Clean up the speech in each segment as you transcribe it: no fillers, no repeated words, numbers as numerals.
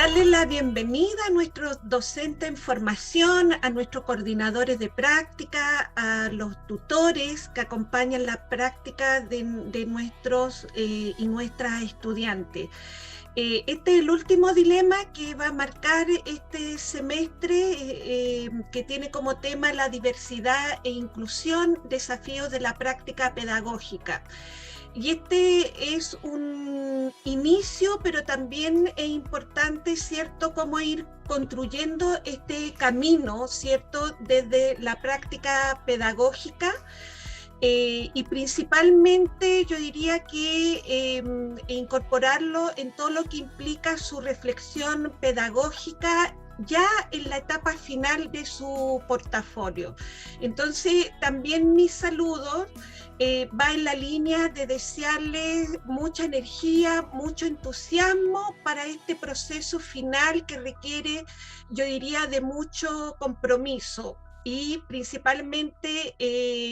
darle la bienvenida a nuestros docentes en formación, a nuestros coordinadores de práctica, a los tutores que acompañan la práctica de nuestros y nuestras estudiantes. Este es el último dilema que va a marcar este semestre, que tiene como tema la diversidad e inclusión, desafíos de la práctica pedagógica. Y este es un inicio, pero también es importante, ¿cierto?, cómo ir construyendo este camino, ¿cierto?, desde la práctica pedagógica. Y principalmente yo diría que incorporarlo en todo lo que implica su reflexión pedagógica ya en la etapa final de su portafolio. Entonces, también mis saludos va en la línea de desearles mucha energía, mucho entusiasmo para este proceso final que requiere, yo diría, de mucho compromiso y principalmente,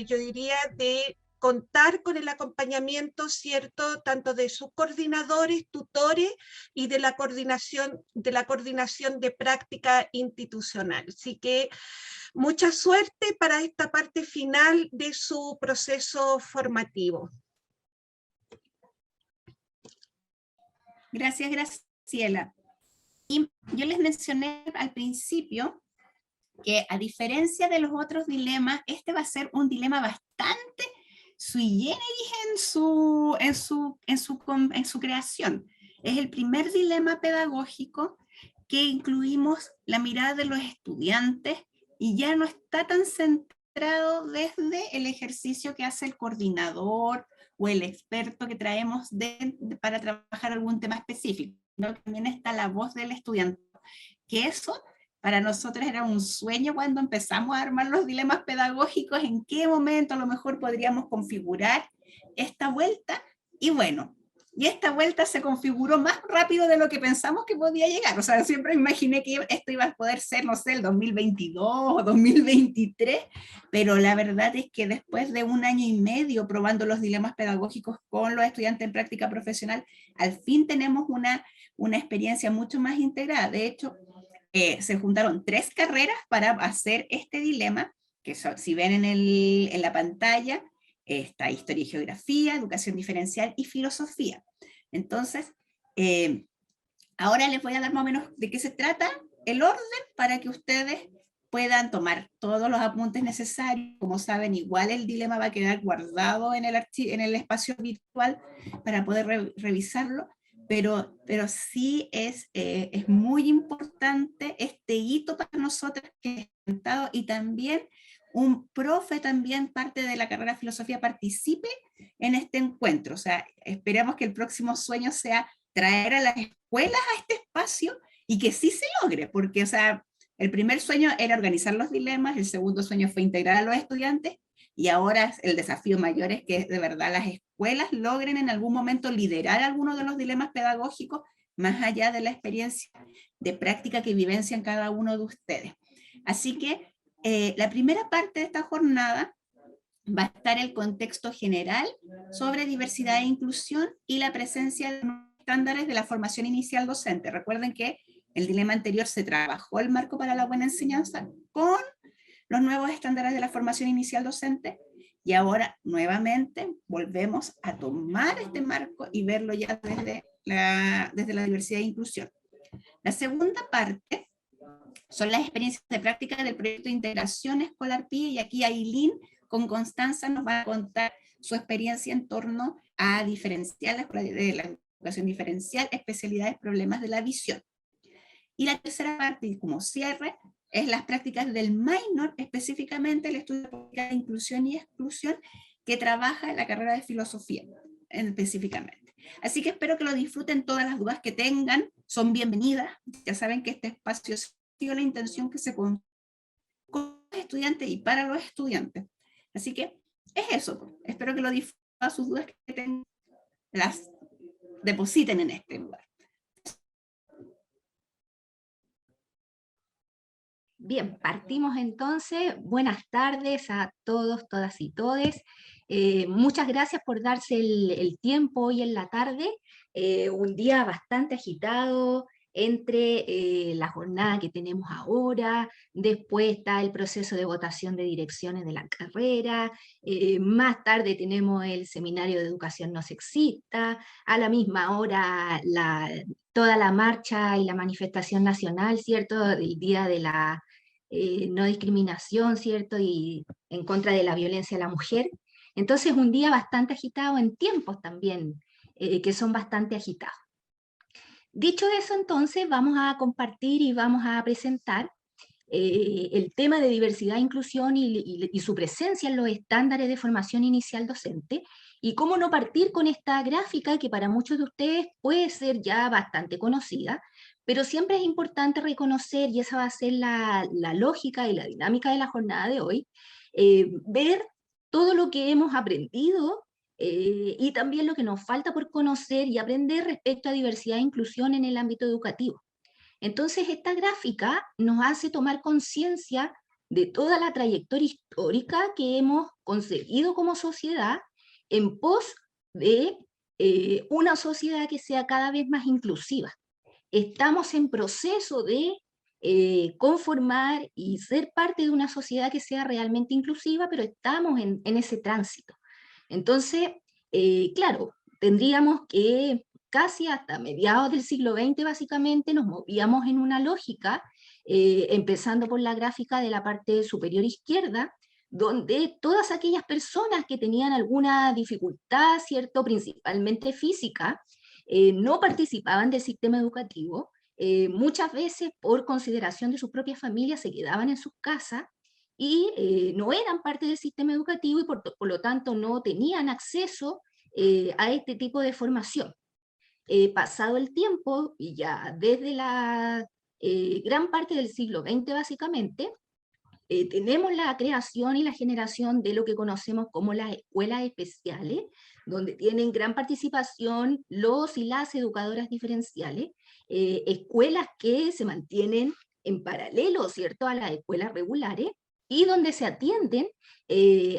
yo diría, de contar con el acompañamiento, ¿cierto?, tanto de sus coordinadores, tutores y de la coordinación de práctica institucional. Así que mucha suerte para esta parte final de su proceso formativo. Gracias, Graciela. Y yo les mencioné al principio que, a diferencia de los otros dilemas, este va a ser un dilema bastante sui generis en su creación. Es el primer dilema pedagógico que incluimos la mirada de los estudiantes y ya no está tan centrado desde el ejercicio que hace el coordinador o el experto que traemos para trabajar algún tema específico, ¿no? También está la voz del estudiante, que eso para nosotros era un sueño cuando empezamos a armar los dilemas pedagógicos, en qué momento a lo mejor podríamos configurar esta vuelta, y bueno, y esta vuelta se configuró más rápido de lo que pensamos que podía llegar. O sea, siempre imaginé que esto iba a poder ser, no sé, el 2022 o 2023, pero la verdad es que después de 1 año y medio probando los dilemas pedagógicos con los estudiantes en práctica profesional, al fin tenemos una experiencia mucho más integrada. De hecho, se juntaron 3 carreras para hacer este dilema, que son, si ven en la pantalla, está Historia y Geografía, Educación Diferencial y Filosofía. Entonces, ahora les voy a dar más o menos de qué se trata, el orden, para que ustedes puedan tomar todos los apuntes necesarios. Como saben, igual el dilema va a quedar guardado en el espacio virtual para poder revisarlo, pero sí es muy importante este hito para nosotros que he presentado, y también un profe, también parte de la carrera de filosofía, participe en este encuentro. O sea, esperamos que el próximo sueño sea traer a las escuelas a este espacio y que sí se logre, porque, o sea, el primer sueño era organizar los dilemas, el segundo sueño fue integrar a los estudiantes, y ahora el desafío mayor es que de verdad las escuelas logren en algún momento liderar algunos de los dilemas pedagógicos, más allá de la experiencia de práctica que vivencian cada uno de ustedes. Así que la primera parte de esta jornada va a estar el contexto general sobre diversidad e inclusión y la presencia de los estándares de la formación inicial docente. Recuerden que el dilema anterior se trabajó el marco para la buena enseñanza con los nuevos estándares de la formación inicial docente, y ahora nuevamente volvemos a tomar este marco y verlo ya desde la diversidad e inclusión. La segunda parte son las experiencias de práctica del proyecto de integración escolar PIE, y aquí Ailín con Constanza nos va a contar su experiencia en torno a diferencial, de la educación diferencial, especialidades, problemas de la visión. Y la tercera parte, como cierre, es las prácticas del minor, específicamente el estudio de política de inclusión y exclusión, que trabaja en la carrera de filosofía específicamente. Así que espero que lo disfruten. Todas las dudas que tengan son bienvenidas. Ya saben que este espacio sido la intención que se con los estudiantes y para los estudiantes. Así que es eso. Espero que lo disfruten, sus dudas que tengan, las depositen en este lugar. Bien, partimos entonces. Buenas tardes a todos, todas y todes. Muchas gracias por darse el tiempo hoy en la tarde. Un día bastante agitado, entre la jornada que tenemos ahora, después está el proceso de votación de direcciones de la carrera, más tarde tenemos el seminario de educación no sexista, a la misma hora toda la marcha y la manifestación nacional, ¿cierto?, del Día de la no discriminación, ¿cierto?, y en contra de la violencia a la mujer. Entonces, un día bastante agitado en tiempos también, que son bastante agitados. Dicho eso, entonces, vamos a compartir y vamos a presentar el tema de diversidad e inclusión y su presencia en los estándares de formación inicial docente, y cómo no partir con esta gráfica que para muchos de ustedes puede ser ya bastante conocida, pero siempre es importante reconocer, y esa va a ser la lógica y la dinámica de la jornada de hoy, ver todo lo que hemos aprendido y también lo que nos falta por conocer y aprender respecto a diversidad e inclusión en el ámbito educativo. Entonces, esta gráfica nos hace tomar conciencia de toda la trayectoria histórica que hemos conseguido como sociedad en pos de una sociedad que sea cada vez más inclusiva. Estamos en proceso de conformar y ser parte de una sociedad que sea realmente inclusiva, pero estamos en ese tránsito. Entonces, claro, tendríamos que casi hasta mediados del siglo XX básicamente nos movíamos en una lógica, empezando por la gráfica de la parte superior izquierda, donde todas aquellas personas que tenían alguna dificultad, ¿cierto?, principalmente física, no participaban del sistema educativo, muchas veces por consideración de sus propias familias se quedaban en sus casas y no eran parte del sistema educativo y por lo tanto no tenían acceso a este tipo de formación. Pasado el tiempo, y ya desde la gran parte del siglo XX básicamente, tenemos la creación y la generación de lo que conocemos como las escuelas especiales, donde tienen gran participación los y las educadoras diferenciales, escuelas que se mantienen en paralelo, ¿cierto?, a las escuelas regulares, y donde se atienden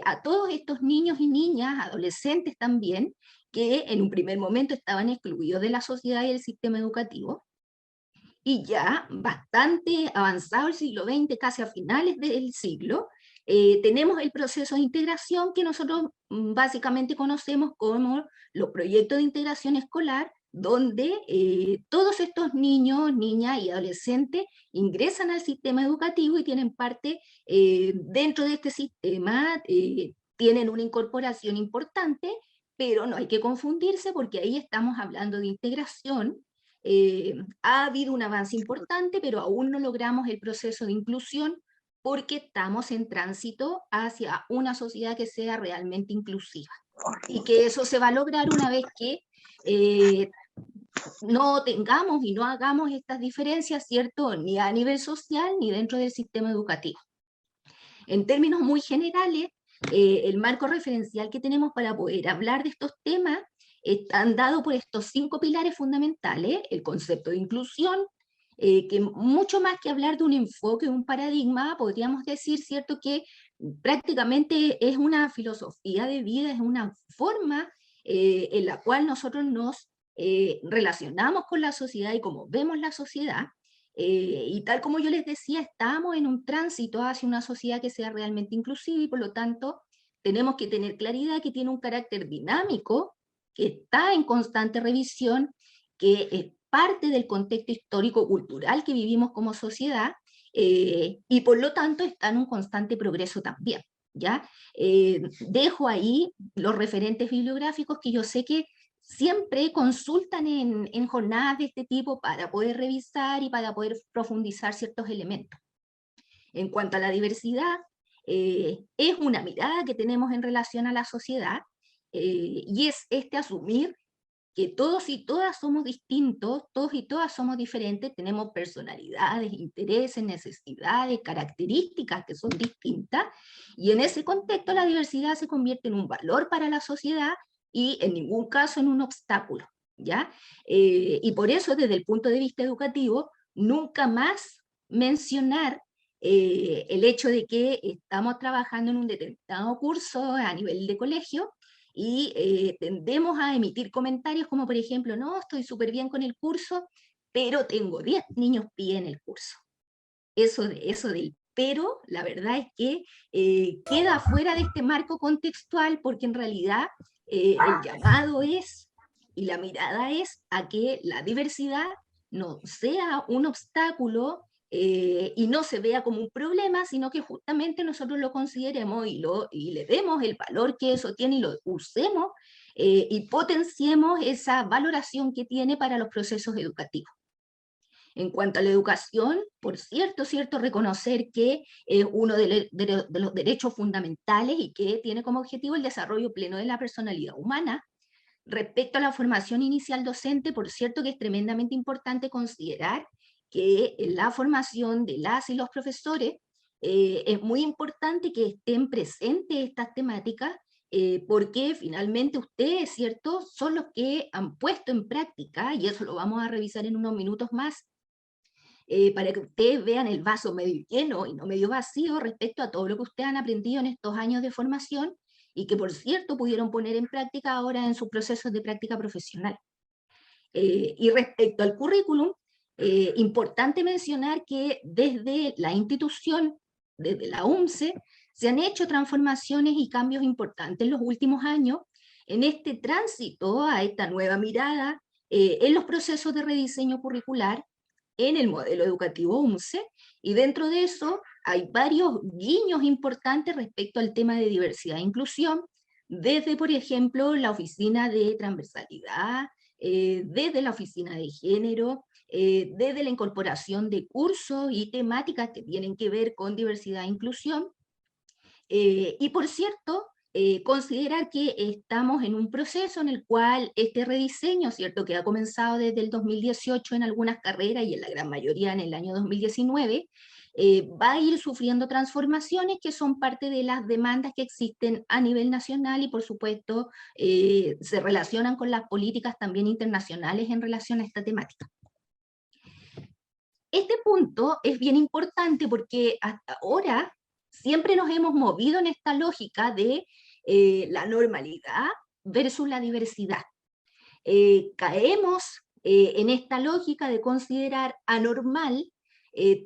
a todos estos niños y niñas, adolescentes también, que en un primer momento estaban excluidos de la sociedad y del sistema educativo, y ya bastante avanzado el siglo XX, casi a finales del siglo, tenemos el proceso de integración que nosotros básicamente conocemos como los proyectos de integración escolar, donde todos estos niños, niñas y adolescentes ingresan al sistema educativo y tienen parte dentro de este sistema, tienen una incorporación importante, pero no hay que confundirse porque ahí estamos hablando de integración. Ha habido un avance importante, pero aún no logramos el proceso de inclusión porque estamos en tránsito hacia una sociedad que sea realmente inclusiva. Y que eso se va a lograr una vez que no tengamos y no hagamos estas diferencias, ¿cierto?, ni a nivel social ni dentro del sistema educativo. En términos muy generales, el marco referencial que tenemos para poder hablar de estos temas están dados por estos 5 pilares fundamentales: el concepto de inclusión, que mucho más que hablar de un enfoque, un paradigma, podríamos decir, ¿cierto?, que prácticamente es una filosofía de vida, es una forma en la cual nosotros nos relacionamos con la sociedad y cómo vemos la sociedad. Y tal como yo les decía, estamos en un tránsito hacia una sociedad que sea realmente inclusiva y por lo tanto tenemos que tener claridad que tiene un carácter dinámico, que está en constante revisión, que es parte del contexto histórico-cultural que vivimos como sociedad y por lo tanto está en un constante progreso también. ¿Ya? Dejo ahí los referentes bibliográficos que yo sé que siempre consultan en jornadas de este tipo para poder revisar y para poder profundizar ciertos elementos. En cuanto a la diversidad, es una mirada que tenemos en relación a la sociedad y es asumir que todos y todas somos distintos, todos y todas somos diferentes, tenemos personalidades, intereses, necesidades, características que son distintas, y en ese contexto la diversidad se convierte en un valor para la sociedad y en ningún caso en un obstáculo, ¿ya? Y por eso desde el punto de vista educativo, nunca más mencionar el hecho de que estamos trabajando en un determinado curso a nivel de colegio y tendemos a emitir comentarios como por ejemplo, no, estoy súper bien con el curso, pero tengo 10 niños PIE en el curso. Eso del pero, la verdad es que queda fuera de este marco contextual, porque en realidad el llamado es, y la mirada es, a que la diversidad no sea un obstáculo y no se vea como un problema, sino que justamente nosotros lo consideremos y le demos el valor que eso tiene y lo usemos y potenciemos esa valoración que tiene para los procesos educativos. En cuanto a la educación, por cierto, reconocer que es uno de los derechos fundamentales y que tiene como objetivo el desarrollo pleno de la personalidad humana. Respecto a la formación inicial docente, por cierto que es tremendamente importante considerar que en la formación de las y los profesores es muy importante que estén presentes estas temáticas porque finalmente ustedes, ¿cierto?, son los que han puesto en práctica, y eso lo vamos a revisar en unos minutos más, para que ustedes vean el vaso medio lleno y no medio vacío respecto a todo lo que ustedes han aprendido en estos años de formación y que, por cierto, pudieron poner en práctica ahora en sus procesos de práctica profesional. Y respecto al currículum, importante mencionar que desde la institución, desde la UNCE, se han hecho transformaciones y cambios importantes en los últimos años en este tránsito a esta nueva mirada en los procesos de rediseño curricular en el modelo educativo UNCE, y dentro de eso hay varios guiños importantes respecto al tema de diversidad e inclusión, desde, por ejemplo, la oficina de transversalidad, desde la oficina de género, desde la incorporación de cursos y temáticas que tienen que ver con diversidad e inclusión, y por cierto, considerar que estamos en un proceso en el cual este rediseño, ¿cierto?, que ha comenzado desde el 2018 en algunas carreras y en la gran mayoría en el año 2019, va a ir sufriendo transformaciones que son parte de las demandas que existen a nivel nacional y por supuesto se relacionan con las políticas también internacionales en relación a esta temática. Este punto es bien importante porque hasta ahora siempre nos hemos movido en esta lógica de la normalidad versus la diversidad. Caemos en esta lógica de considerar anormal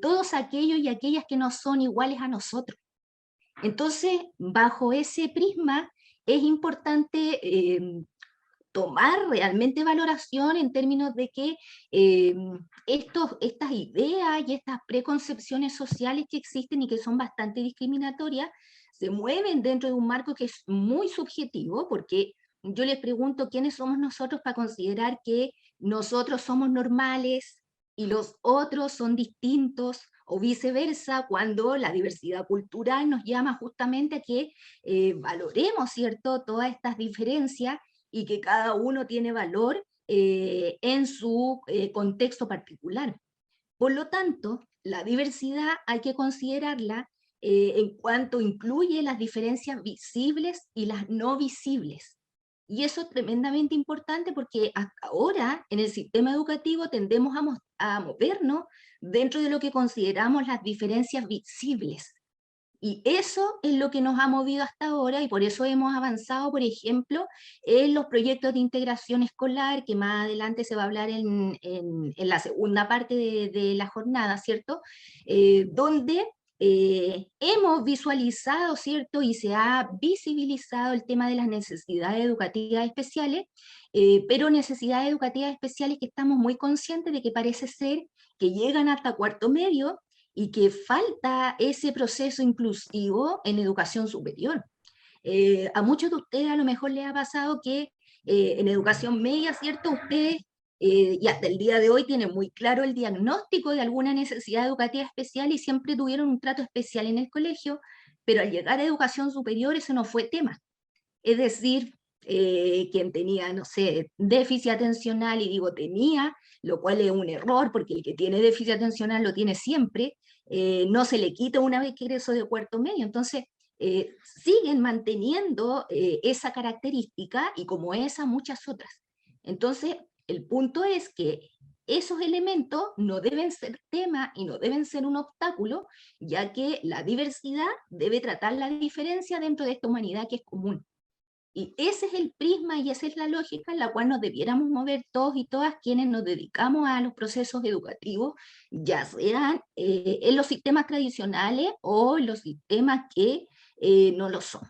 todos aquellos y aquellas que no son iguales a nosotros. Entonces, bajo ese prisma, es importante tomar realmente valoración en términos de que estas ideas y estas preconcepciones sociales que existen y que son bastante discriminatorias, se mueven dentro de un marco que es muy subjetivo, porque yo les pregunto quiénes somos nosotros para considerar que nosotros somos normales y los otros son distintos, o viceversa, cuando la diversidad cultural nos llama justamente a que valoremos, ¿cierto?, todas estas diferencias y que cada uno tiene valor en su contexto particular. Por lo tanto, la diversidad hay que considerarla en cuanto incluye las diferencias visibles y las no visibles. Y eso es tremendamente importante porque hasta ahora en el sistema educativo tendemos a movernos dentro de lo que consideramos las diferencias visibles. Y eso es lo que nos ha movido hasta ahora y por eso hemos avanzado, por ejemplo, en los proyectos de integración escolar, que más adelante se va a hablar en la segunda parte de la jornada, ¿cierto? Donde hemos visualizado, ¿cierto? Y se ha visibilizado el tema de las necesidades educativas especiales, pero necesidades educativas especiales que estamos muy conscientes de que parece ser que llegan hasta cuarto medio, y que falta ese proceso inclusivo en educación superior. A muchos de ustedes a lo mejor les ha pasado que en educación media, ¿cierto? Ustedes, y hasta el día de hoy, tienen muy claro el diagnóstico de alguna necesidad educativa especial y siempre tuvieron un trato especial en el colegio, pero al llegar a educación superior eso no fue tema. Es decir, quien tenía, no sé, déficit atencional, y digo tenía, lo cual es un error, porque el que tiene déficit atencional lo tiene siempre, no se le quita una vez que egresó de cuarto medio, entonces siguen manteniendo esa característica y como esa muchas otras. Entonces, el punto es que esos elementos no deben ser tema y no deben ser un obstáculo, ya que la diversidad debe tratar la diferencia dentro de esta humanidad que es común. Y ese es el prisma y esa es la lógica en la cual nos debiéramos mover todos y todas quienes nos dedicamos a los procesos educativos, ya sean en los sistemas tradicionales o en los sistemas que no lo son.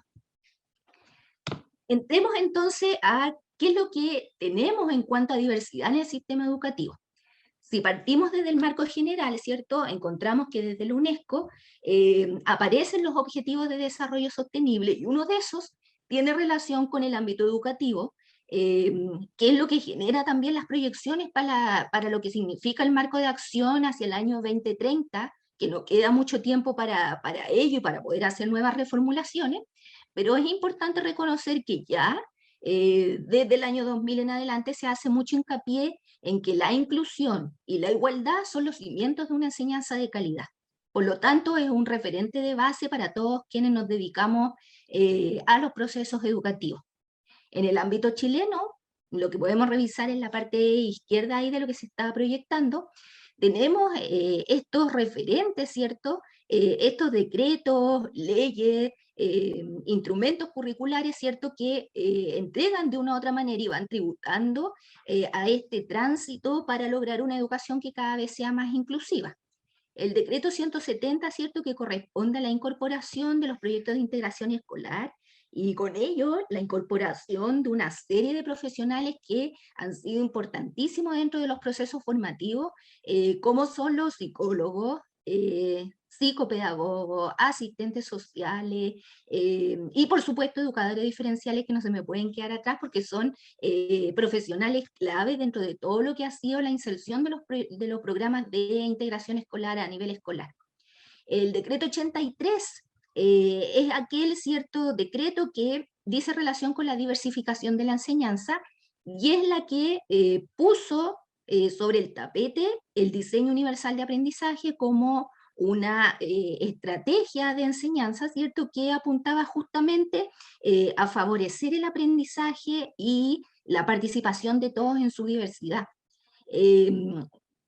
Entremos entonces a qué es lo que tenemos en cuanto a diversidad en el sistema educativo. Si partimos desde el marco general, ¿cierto? Encontramos que desde la UNESCO aparecen los Objetivos de Desarrollo Sostenible y uno de esos tiene relación con el ámbito educativo, que es lo que genera también las proyecciones para lo que significa el marco de acción hacia el año 2030, que no queda mucho tiempo para ello y para poder hacer nuevas reformulaciones, pero es importante reconocer que ya desde el año 2000 en adelante se hace mucho hincapié en que la inclusión y la igualdad son los cimientos de una enseñanza de calidad. Por lo tanto, es un referente de base para todos quienes nos dedicamos a los procesos educativos. En el ámbito chileno, lo que podemos revisar en la parte izquierda ahí de lo que se está proyectando, tenemos estos referentes, ¿cierto? Estos decretos, leyes, instrumentos curriculares, ¿cierto? Que entregan de una u otra manera y van tributando a este tránsito para lograr una educación que cada vez sea más inclusiva. El decreto 170, ¿cierto?, que corresponde a la incorporación de los proyectos de integración escolar y con ello la incorporación de una serie de profesionales que han sido importantísimos dentro de los procesos formativos, como son los psicólogos, psicopedagogos, asistentes sociales y por supuesto educadores diferenciales que no se me pueden quedar atrás porque son profesionales clave dentro de todo lo que ha sido la inserción de los programas de integración escolar a nivel escolar. El decreto 83 es aquel cierto decreto que dice relación con la diversificación de la enseñanza y es la que puso sobre el tapete el diseño universal de aprendizaje como una estrategia de enseñanza, ¿cierto?, que apuntaba justamente a favorecer el aprendizaje y la participación de todos en su diversidad.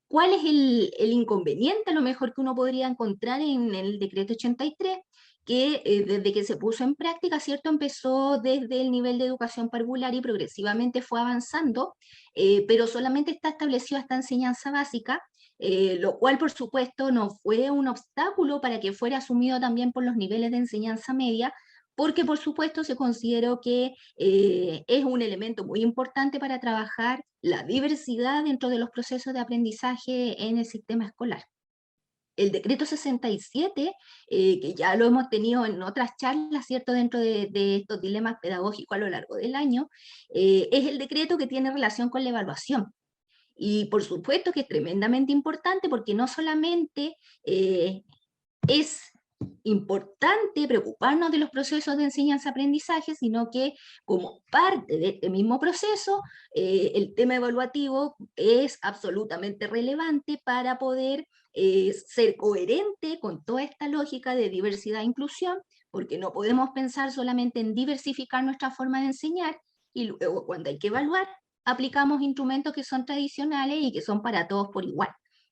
¿Cuál es el inconveniente a lo mejor que uno podría encontrar en el decreto 83? Que desde que se puso en práctica, ¿cierto? Empezó desde el nivel de educación parvular y progresivamente fue avanzando, pero solamente está establecido hasta enseñanza básica, lo cual por supuesto no fue un obstáculo para que fuera asumido también por los niveles de enseñanza media, porque por supuesto se consideró que es un elemento muy importante para trabajar la diversidad dentro de los procesos de aprendizaje en el sistema escolar. El decreto 67, que ya lo hemos tenido en otras charlas, ¿cierto?, dentro de estos dilemas pedagógicos a lo largo del año, es el decreto que tiene relación con la evaluación. Y por supuesto que es tremendamente importante porque no solamente es importante preocuparnos de los procesos de enseñanza-aprendizaje, sino que como parte de este mismo proceso, el tema evaluativo es absolutamente relevante para poder ser coherente con toda esta lógica de diversidad e inclusión, porque no podemos pensar solamente en diversificar nuestra forma de enseñar y luego cuando hay que evaluar, aplicamos instrumentos que son tradicionales y que son para todos por igual.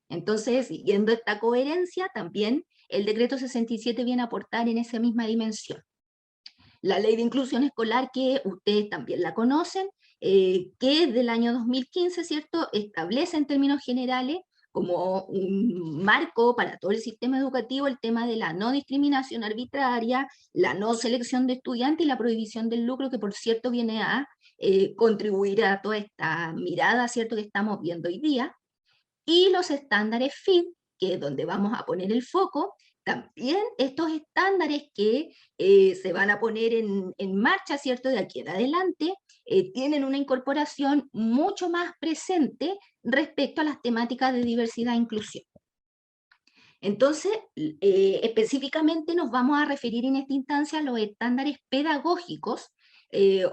Entonces, siguiendo esta coherencia, también el decreto 67 viene a aportar en esa misma dimensión. La ley de inclusión escolar, que ustedes también la conocen, que del año 2015, ¿cierto?, establece en términos generales como un marco para todo el sistema educativo el tema de la no discriminación arbitraria, la no selección de estudiantes y la prohibición del lucro, que por cierto viene a contribuir a toda esta mirada, ¿cierto?, que estamos viendo hoy día. Y los estándares FIT, que es donde vamos a poner el foco, también estos estándares que se van a poner en marcha, ¿cierto?, de aquí en adelante, tienen una incorporación mucho más presente respecto a las temáticas de diversidad e inclusión. Entonces, específicamente nos vamos a referir en esta instancia a los estándares pedagógicos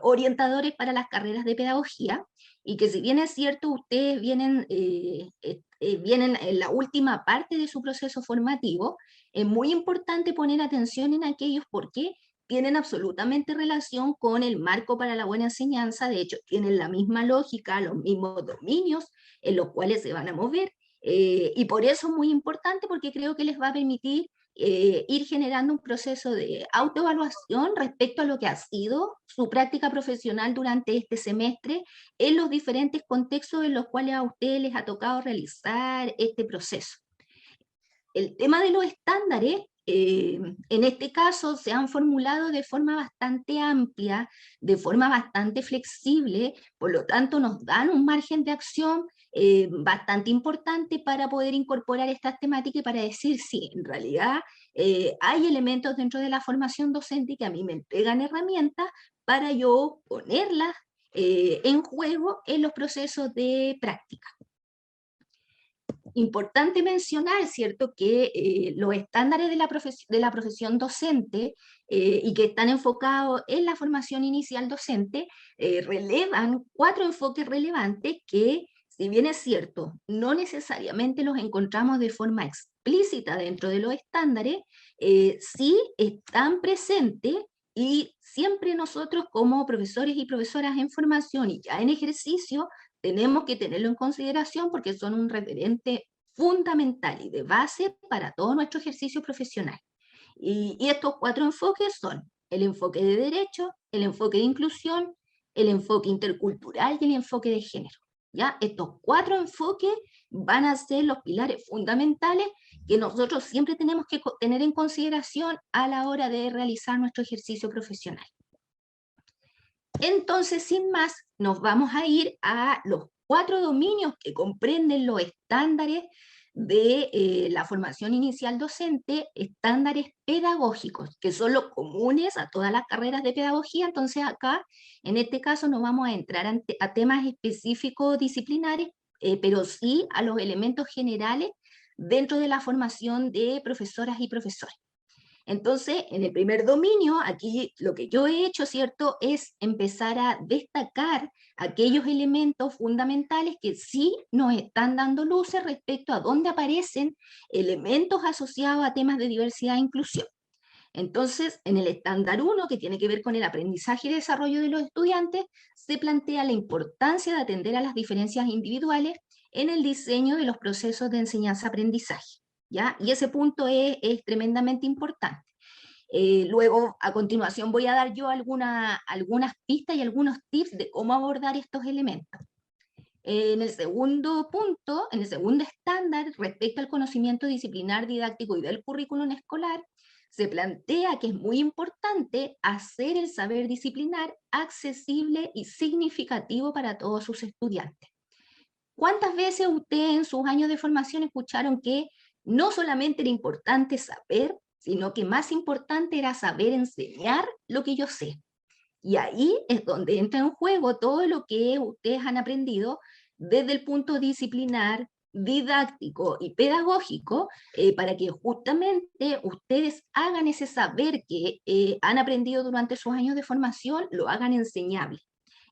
orientadores para las carreras de pedagogía, y que si bien es cierto, ustedes vienen en la última parte de su proceso formativo, es muy importante poner atención en aquellos porque tienen absolutamente relación con el marco para la buena enseñanza, de hecho tienen la misma lógica, los mismos dominios en los cuales se van a mover, y por eso es muy importante porque creo que les va a permitir ir generando un proceso de autoevaluación respecto a lo que ha sido su práctica profesional durante este semestre en los diferentes contextos en los cuales a ustedes les ha tocado realizar este proceso. El tema de los estándares, en este caso, se han formulado de forma bastante amplia, de forma bastante flexible, por lo tanto nos dan un margen de acción bastante importante para poder incorporar estas temáticas y para decir, sí, en realidad hay elementos dentro de la formación docente que a mí me entregan herramientas para yo ponerlas en juego en los procesos de práctica. Importante mencionar, ¿cierto?, que los estándares de la profesión docente y que están enfocados en la formación inicial docente relevan 4 enfoques relevantes que, si bien es cierto, no necesariamente los encontramos de forma explícita dentro de los estándares, sí están presentes y siempre nosotros como profesores y profesoras en formación y ya en ejercicio tenemos que tenerlo en consideración porque son un referente fundamental y de base para todo nuestro ejercicio profesional. Y estos 4 enfoques son el enfoque de derecho, el enfoque de inclusión, el enfoque intercultural y el enfoque de género. ¿Ya? Estos 4 enfoques van a ser los pilares fundamentales que nosotros siempre tenemos que tener en consideración a la hora de realizar nuestro ejercicio profesional. Entonces, sin más, nos vamos a ir a los 4 dominios que comprenden los estándares de la formación inicial docente, estándares pedagógicos, que son los comunes a todas las carreras de pedagogía. Entonces acá, en este caso, no vamos a entrar a temas específicos disciplinares, pero sí a los elementos generales dentro de la formación de profesoras y profesores. Entonces, en el primer dominio, aquí lo que yo he hecho, ¿cierto?, es empezar a destacar aquellos elementos fundamentales que sí nos están dando luces respecto a dónde aparecen elementos asociados a temas de diversidad e inclusión. Entonces, en el estándar 1, que tiene que ver con el aprendizaje y desarrollo de los estudiantes, se plantea la importancia de atender a las diferencias individuales en el diseño de los procesos de enseñanza-aprendizaje. ¿Ya? Y ese punto es tremendamente importante. Luego, a continuación, voy a dar yo algunas pistas y algunos tips de cómo abordar estos elementos. En el segundo punto, en el segundo estándar, respecto al conocimiento disciplinar, didáctico y del currículum escolar, se plantea que es muy importante hacer el saber disciplinar accesible y significativo para todos sus estudiantes. ¿Cuántas veces ustedes en sus años de formación escucharon que no solamente era importante saber, sino que más importante era saber enseñar lo que yo sé? Y ahí es donde entra en juego todo lo que ustedes han aprendido desde el punto disciplinar, didáctico y pedagógico, para que justamente ustedes hagan ese saber que han aprendido durante sus años de formación, lo hagan enseñable.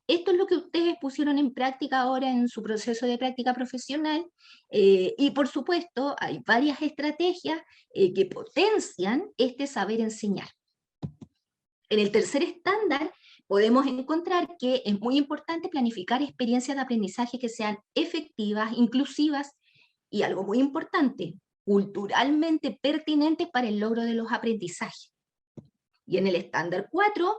Esto es lo que ustedes pusieron en práctica ahora en su proceso de práctica profesional y por supuesto hay varias estrategias que potencian este saber enseñar. En el tercer estándar podemos encontrar que es muy importante planificar experiencias de aprendizaje que sean efectivas, inclusivas y algo muy importante, culturalmente pertinentes para el logro de los aprendizajes. Y en el estándar 4,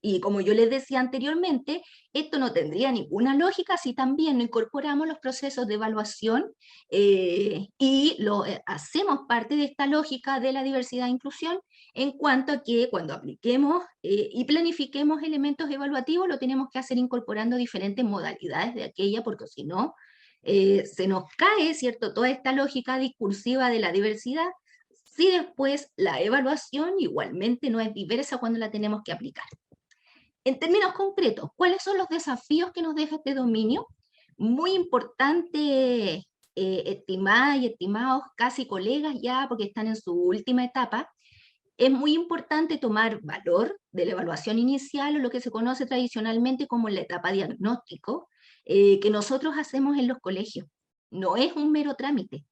y como yo les decía anteriormente, esto no tendría ninguna lógica si también no incorporamos los procesos de evaluación y hacemos parte de esta lógica de la diversidad e inclusión en cuanto a que cuando apliquemos y planifiquemos elementos evaluativos lo tenemos que hacer incorporando diferentes modalidades de aquella, porque si no, se nos cae, ¿cierto?, toda esta lógica discursiva de la diversidad, si después la evaluación igualmente no es diversa cuando la tenemos que aplicar. En términos concretos, ¿cuáles son los desafíos que nos deja este dominio? Muy importante, estimadas y estimados casi colegas ya, porque están en su última etapa, es muy importante tomar valor de la evaluación inicial o lo que se conoce tradicionalmente como la etapa diagnóstico, que nosotros hacemos en los colegios. No es un mero trámite.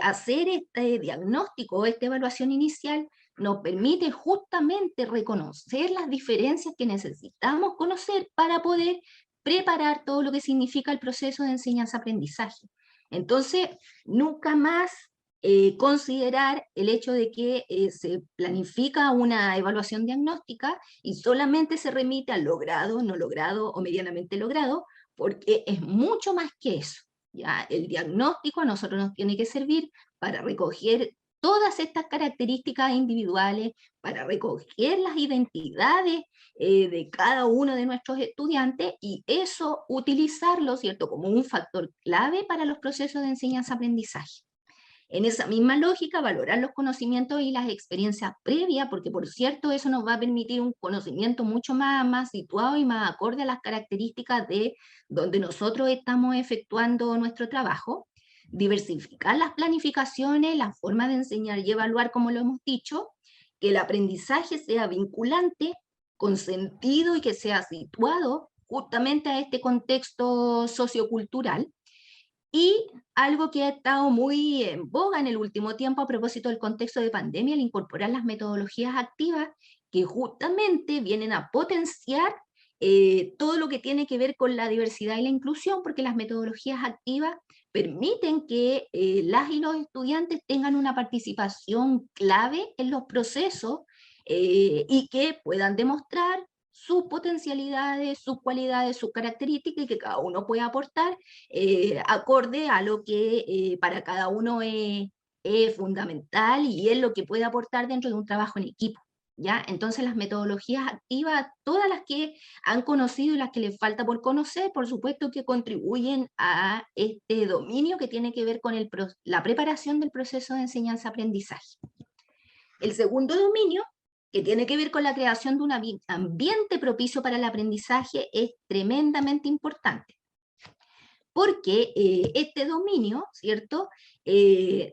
Hacer este diagnóstico, esta evaluación inicial, nos permite justamente reconocer las diferencias que necesitamos conocer para poder preparar todo lo que significa el proceso de enseñanza-aprendizaje. Entonces, nunca más considerar el hecho de que se planifica una evaluación diagnóstica y solamente se remite a logrado, no logrado o medianamente logrado, porque es mucho más que eso. ¿Ya? El diagnóstico a nosotros nos tiene que servir para recoger todas estas características individuales, para recoger las identidades de cada uno de nuestros estudiantes y eso utilizarlo, ¿cierto?, como un factor clave para los procesos de enseñanza-aprendizaje. En esa misma lógica, valorar los conocimientos y las experiencias previas, porque por cierto eso nos va a permitir un conocimiento mucho más situado y más acorde a las características de donde nosotros estamos efectuando nuestro trabajo. Diversificar las planificaciones, la forma de enseñar y evaluar, como lo hemos dicho, que el aprendizaje sea vinculante, con sentido y que sea situado justamente a este contexto sociocultural. Y algo que ha estado muy en boga en el último tiempo a propósito del contexto de pandemia, el incorporar las metodologías activas que justamente vienen a potenciar todo lo que tiene que ver con la diversidad y la inclusión, porque las metodologías activas permiten que las y los estudiantes tengan una participación clave en los procesos y que puedan demostrar sus potencialidades, sus cualidades, sus características y que cada uno pueda aportar acorde a lo que para cada uno es fundamental y es lo que puede aportar dentro de un trabajo en equipo. ¿Ya? Entonces las metodologías activas, todas las que han conocido y las que les falta por conocer, por supuesto que contribuyen a este dominio que tiene que ver con la preparación del proceso de enseñanza-aprendizaje. El segundo dominio, que tiene que ver con la creación de un ambiente propicio para el aprendizaje, es tremendamente importante. Porque este dominio, ¿cierto?,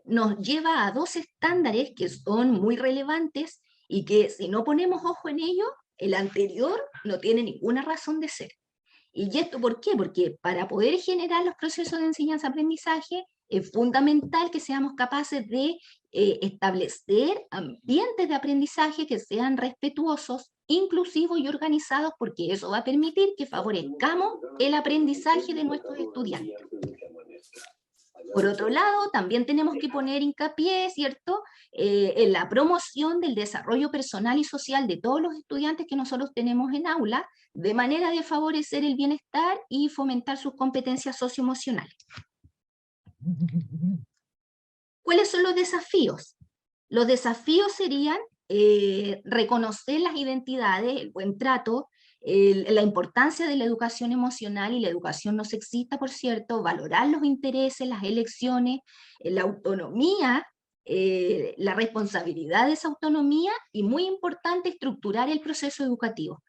nos lleva a dos estándares que son muy relevantes y que si no ponemos ojo en ello, el anterior no tiene ninguna razón de ser. ¿Y esto por qué? Porque para poder generar los procesos de enseñanza-aprendizaje es fundamental que seamos capaces de establecer ambientes de aprendizaje que sean respetuosos, inclusivos y organizados, porque eso va a permitir que favorezcamos el aprendizaje de nuestros estudiantes. Por otro lado, también tenemos que poner hincapié, ¿cierto?, en la promoción del desarrollo personal y social de todos los estudiantes que nosotros tenemos en aula, de manera de favorecer el bienestar y fomentar sus competencias socioemocionales. ¿Cuáles son los desafíos? Los desafíos serían reconocer las identidades, el buen trato, la importancia de la educación emocional y la educación no sexista, por cierto, valorar los intereses, las elecciones, la autonomía, la responsabilidad de esa autonomía y muy importante, estructurar el proceso educativo.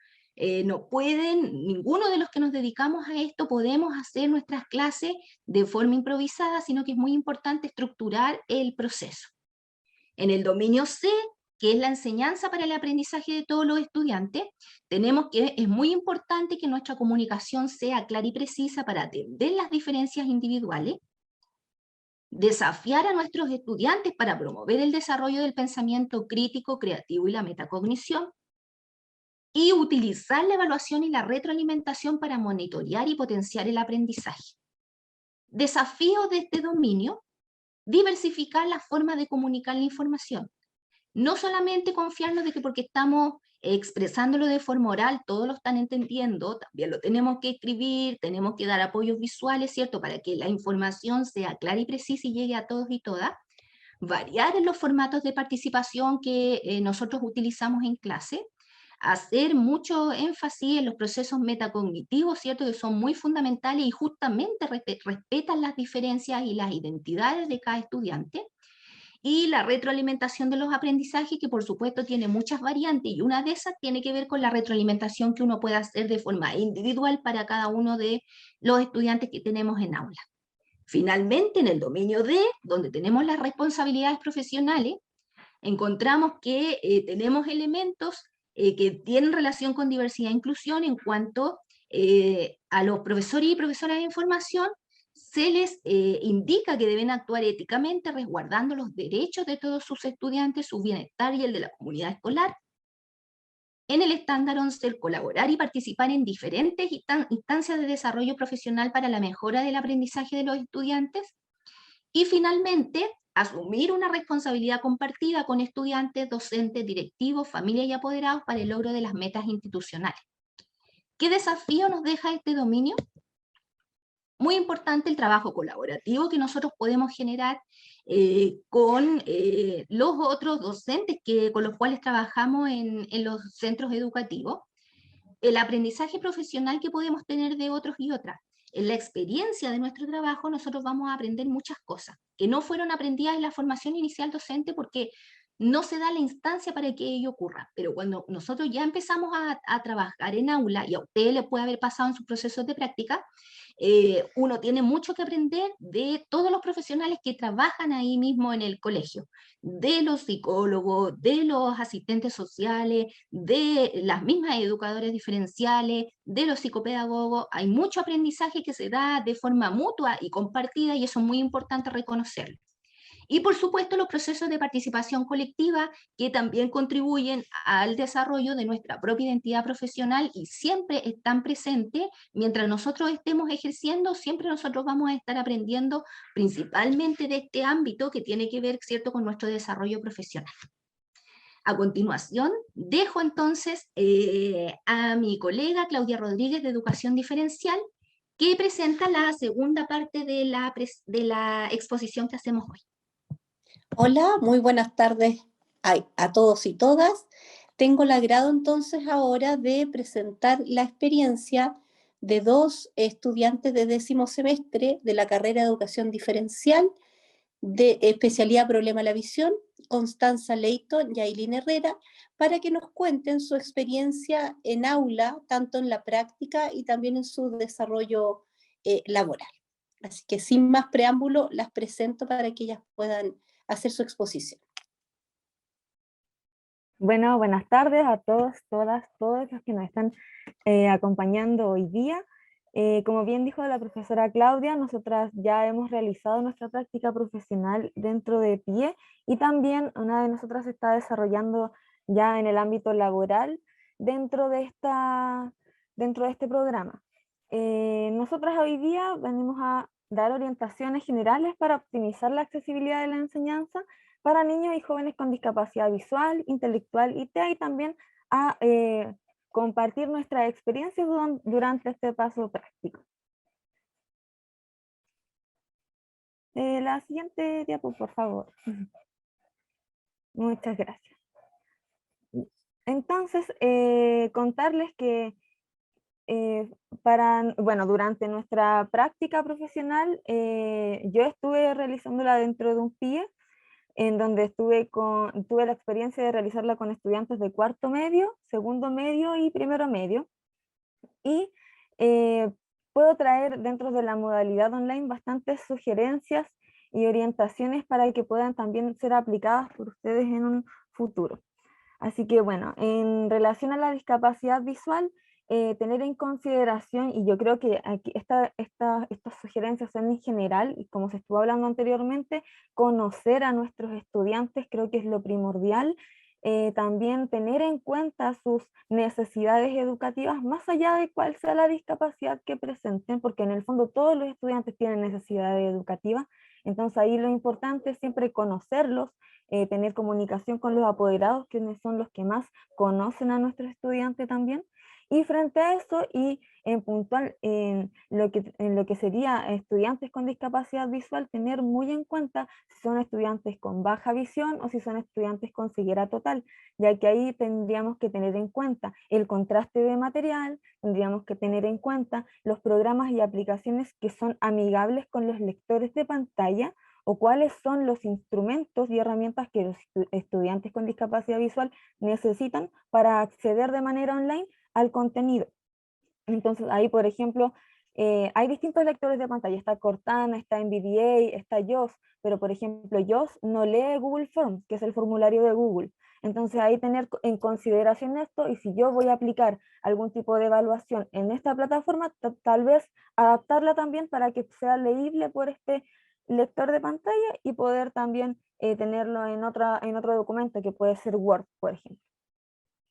No pueden, ninguno de los que nos dedicamos a esto podemos hacer nuestras clases de forma improvisada, sino que es muy importante estructurar el proceso. En el dominio C, que es la enseñanza para el aprendizaje de todos los estudiantes, tenemos que es muy importante que nuestra comunicación sea clara y precisa para atender las diferencias individuales, desafiar a nuestros estudiantes para promover el desarrollo del pensamiento crítico, creativo y la metacognición, y utilizar la evaluación y la retroalimentación para monitorear y potenciar el aprendizaje. Desafíos de este dominio: diversificar la forma de comunicar la información. No solamente confiarnos de que porque estamos expresándolo de forma oral, todos lo están entendiendo, también lo tenemos que escribir, tenemos que dar apoyos visuales, ¿cierto?, para que la información sea clara y precisa y llegue a todos y todas. Variar en los formatos de participación que nosotros utilizamos en clase, hacer mucho énfasis en los procesos metacognitivos, ¿cierto?, que son muy fundamentales y justamente respetan las diferencias y las identidades de cada estudiante, y la retroalimentación de los aprendizajes, que por supuesto tiene muchas variantes, y una de esas tiene que ver con la retroalimentación que uno puede hacer de forma individual para cada uno de los estudiantes que tenemos en aula. Finalmente, en el dominio D, donde tenemos las responsabilidades profesionales, encontramos que tenemos elementos que tienen relación con diversidad e inclusión en cuanto a los profesores y profesoras de información. Se les indica que deben actuar éticamente, resguardando los derechos de todos sus estudiantes, su bienestar y el de la comunidad escolar. En el estándar 11, colaborar y participar en diferentes instancias de desarrollo profesional para la mejora del aprendizaje de los estudiantes. Y finalmente, asumir una responsabilidad compartida con estudiantes, docentes, directivos, familias y apoderados para el logro de las metas institucionales. ¿Qué desafío nos deja este dominio? Muy importante el trabajo colaborativo que nosotros podemos generar con los otros docentes con los cuales trabajamos en los centros educativos, el aprendizaje profesional que podemos tener de otros y otras. En la experiencia de nuestro trabajo nosotros vamos a aprender muchas cosas que no fueron aprendidas en la formación inicial docente porque no se da la instancia para que ello ocurra, pero cuando nosotros ya empezamos a trabajar en aula, y a usted le puede haber pasado en sus procesos de práctica, uno tiene mucho que aprender de todos los profesionales que trabajan ahí mismo en el colegio, de los psicólogos, de los asistentes sociales, de las mismas educadores diferenciales, de los psicopedagogos. Hay mucho aprendizaje que se da de forma mutua y compartida, y eso es muy importante reconocerlo. Y por supuesto los procesos de participación colectiva que también contribuyen al desarrollo de nuestra propia identidad profesional y siempre están presentes. Mientras nosotros estemos ejerciendo, siempre nosotros vamos a estar aprendiendo principalmente de este ámbito que tiene que ver, ¿cierto?, con nuestro desarrollo profesional. A continuación, dejo entonces a mi colega Claudia Rodríguez de Educación Diferencial, que presenta la segunda parte de la exposición que hacemos hoy. Hola, muy buenas tardes a todos y todas. Tengo el agrado entonces ahora de presentar la experiencia de dos estudiantes de 10º semestre de la carrera de Educación Diferencial de especialidad Problema de la Visión, Constanza Leighton y Ailín Herrera, para que nos cuenten su experiencia en aula, tanto en la práctica y también en su desarrollo laboral. Así que sin más preámbulo, las presento para que ellas puedan hacer su exposición. Bueno, buenas tardes a todos, todas, todos los que nos están acompañando hoy día. Como bien dijo la profesora Claudia, nosotras ya hemos realizado nuestra práctica profesional dentro de PIE y también una de nosotras se está desarrollando ya en el ámbito laboral dentro de este programa. Nosotras hoy día venimos a dar orientaciones generales para optimizar la accesibilidad de la enseñanza para niños y jóvenes con discapacidad visual, intelectual y TEA, y también a compartir nuestras experiencias durante este paso práctico. La siguiente diapo, por favor. Muchas gracias. Entonces, contarles que durante nuestra práctica profesional, yo estuve realizándola dentro de un PIE, en donde tuve la experiencia de realizarla con estudiantes de cuarto medio, segundo medio y primero medio. Y puedo traer dentro de la modalidad online bastantes sugerencias y orientaciones para que puedan también ser aplicadas por ustedes en un futuro. Así que bueno, en relación a la discapacidad visual, tener en consideración, y yo creo que aquí estas sugerencias son en general, y como se estuvo hablando anteriormente, conocer a nuestros estudiantes creo que es lo primordial. También tener en cuenta sus necesidades educativas, más allá de cuál sea la discapacidad que presenten, porque en el fondo todos los estudiantes tienen necesidades educativas, entonces ahí lo importante es siempre conocerlos, tener comunicación con los apoderados, quienes son los que más conocen a nuestros estudiantes también. Y frente a eso, y en puntual en lo que sería estudiantes con discapacidad visual, tener muy en cuenta si son estudiantes con baja visión o si son estudiantes con ceguera total, ya que ahí tendríamos que tener en cuenta el contraste de material, tendríamos que tener en cuenta los programas y aplicaciones que son amigables con los lectores de pantalla, o cuáles son los instrumentos y herramientas que los estudiantes con discapacidad visual necesitan para acceder de manera online al contenido. Entonces ahí, por ejemplo, hay distintos lectores de pantalla, está Cortana, está NVDA, está JAWS, pero por ejemplo JAWS no lee Google Forms, que es el formulario de Google. Entonces ahí tener en consideración esto, y si yo voy a aplicar algún tipo de evaluación en esta plataforma, tal vez adaptarla también para que sea leíble por este lector de pantalla y poder también tenerlo en otro documento que puede ser Word, por ejemplo.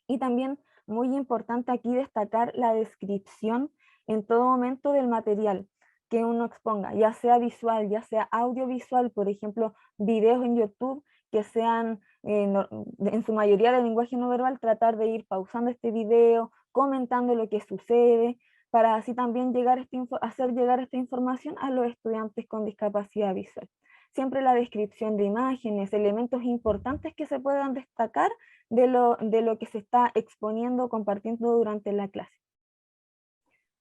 Y también muy importante aquí destacar la descripción en todo momento del material. que uno exponga, ya sea visual, ya sea audiovisual, por ejemplo, videos en YouTube que sean en su mayoría de lenguaje no verbal, tratar de ir pausando este video, comentando lo que sucede, para así también hacer llegar esta información a los estudiantes con discapacidad visual. Siempre la descripción de imágenes, elementos importantes que se puedan destacar de lo que se está exponiendo o compartiendo durante la clase.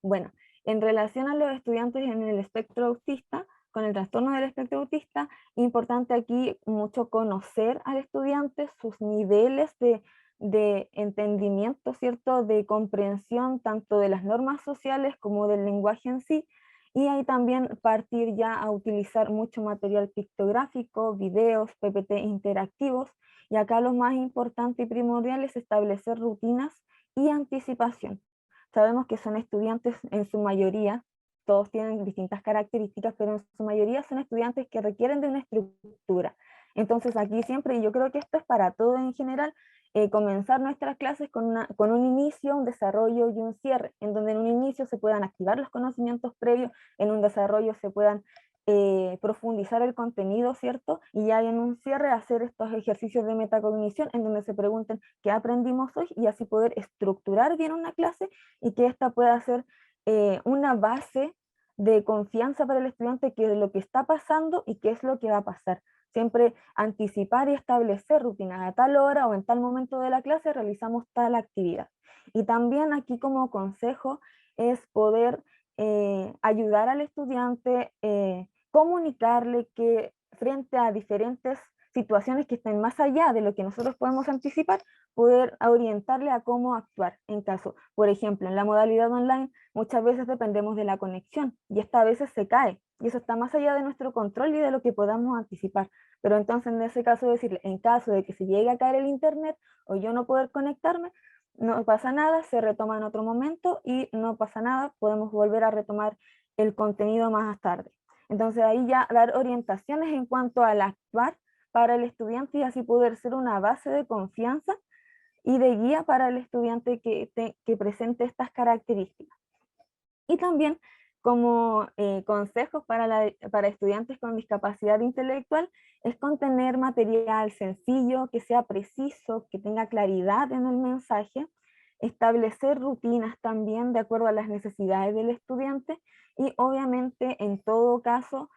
Bueno, en relación a los estudiantes en el espectro autista, con el trastorno del espectro autista, importante aquí mucho conocer al estudiante, sus niveles de entendimiento, ¿cierto? De comprensión tanto de las normas sociales como del lenguaje en sí, y ahí también partir ya a utilizar mucho material pictográfico, videos, PPT interactivos, y acá lo más importante y primordial es establecer rutinas y anticipación. Sabemos que son estudiantes en su mayoría, todos tienen distintas características, pero en su mayoría son estudiantes que requieren de una estructura. Entonces aquí siempre, y yo creo que esto es para todo en general, comenzar nuestras clases con un inicio, un desarrollo y un cierre, en donde en un inicio se puedan activar los conocimientos previos, en un desarrollo se puedan profundizar el contenido, ¿cierto? Y ya en un cierre hacer estos ejercicios de metacognición en donde se pregunten qué aprendimos hoy y así poder estructurar bien una clase y que esta pueda ser una base de confianza para el estudiante que es lo que está pasando y qué es lo que va a pasar. Siempre anticipar y establecer rutinas a tal hora o en tal momento de la clase realizamos tal actividad. Y también aquí como consejo es poder ayudar al estudiante, comunicarle que frente a diferentes situaciones que estén más allá de lo que nosotros podemos anticipar, poder orientarle a cómo actuar en caso. Por ejemplo, en la modalidad online muchas veces dependemos de la conexión y esta a veces se cae y eso está más allá de nuestro control y de lo que podamos anticipar. Pero entonces en ese caso decirle, en caso de que se llegue a caer el internet o yo no poder conectarme, no pasa nada, se retoma en otro momento y no pasa nada, podemos volver a retomar el contenido más tarde. Entonces ahí ya dar orientaciones en cuanto al actuar para el estudiante y así poder ser una base de confianza y de guía para el estudiante que presente estas características. Y también como consejos para estudiantes con discapacidad intelectual es contener material sencillo, que sea preciso, que tenga claridad en el mensaje, establecer rutinas también de acuerdo a las necesidades del estudiante y obviamente en todo caso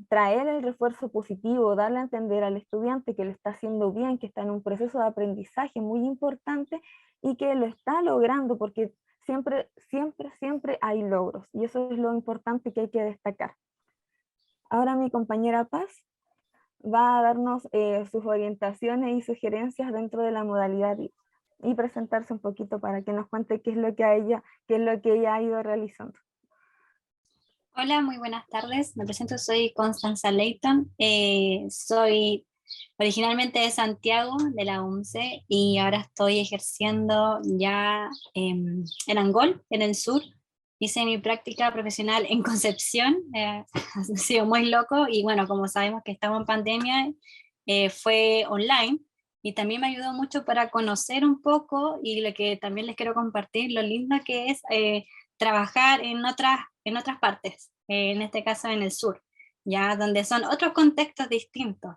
traer el refuerzo positivo, darle a entender al estudiante que lo está haciendo bien, que está en un proceso de aprendizaje muy importante y que lo está logrando porque siempre hay logros y eso es lo importante que hay que destacar. Ahora mi compañera Paz va a darnos sus orientaciones y sugerencias dentro de la modalidad y presentarse un poquito para que nos cuente qué es lo que ella ha ido realizando. Hola, muy buenas tardes. Me presento, soy Constanza Leighton. Soy originalmente de Santiago, de la UNCE, y ahora estoy ejerciendo ya en Angol, en el sur. Hice mi práctica profesional en Concepción, ha sido muy loco, y bueno, como sabemos que estamos en pandemia, fue online, y también me ayudó mucho para conocer un poco, y lo que también les quiero compartir, lo lindo que es trabajar en otras partes, en este caso en el sur, ya donde son otros contextos distintos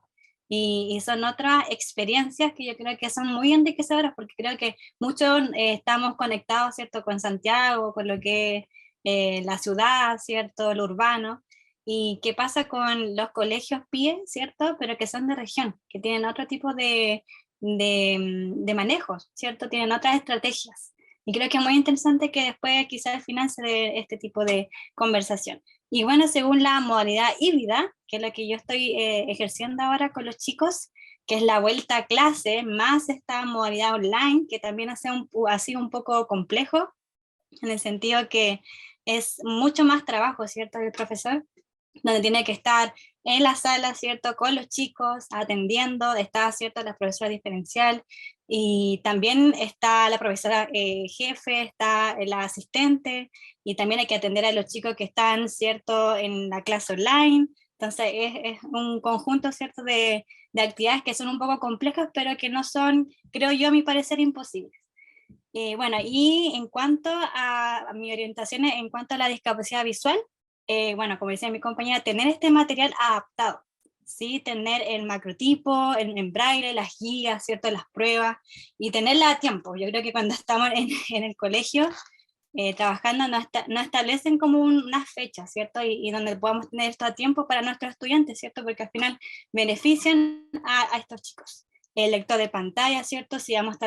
y son otras experiencias que yo creo que son muy enriquecedoras porque creo que muchos estamos conectados, ¿cierto?, con Santiago, con lo que es la ciudad, ¿cierto?, lo urbano, y qué pasa con los colegios PIE, ¿cierto?, pero que son de región, que tienen otro tipo de manejos, ¿cierto?, tienen otras estrategias. Y creo que es muy interesante que después quizás al final se dé este tipo de conversación. Y bueno, según la modalidad híbrida, que es la que yo estoy ejerciendo ahora con los chicos, que es la vuelta a clase, más esta modalidad online, que también ha sido un poco complejo, en el sentido que es mucho más trabajo, ¿cierto?, del profesor, donde tiene que estar en la sala, ¿cierto?, con los chicos, atendiendo, está, ¿cierto?, la profesora diferencial, y también está la profesora jefe, está la asistente, y también hay que atender a los chicos que están, ¿cierto?, en la clase online. Entonces es un conjunto, ¿cierto?, de actividades que son un poco complejas, pero que no son, creo yo, a mi parecer, imposibles. Bueno, y en cuanto a mi orientación en cuanto a la discapacidad visual, bueno, como decía mi compañera, tener este material adaptado, ¿sí? Tener el macrotipo, en braille, las guías, ¿cierto? Las pruebas, y tenerla a tiempo. Yo creo que cuando estamos en el colegio trabajando no establecen como una fecha, ¿cierto? Y donde podamos tener esto a tiempo para nuestros estudiantes, ¿cierto? Porque al final benefician a estos chicos. El lector de pantalla, ¿cierto? Si los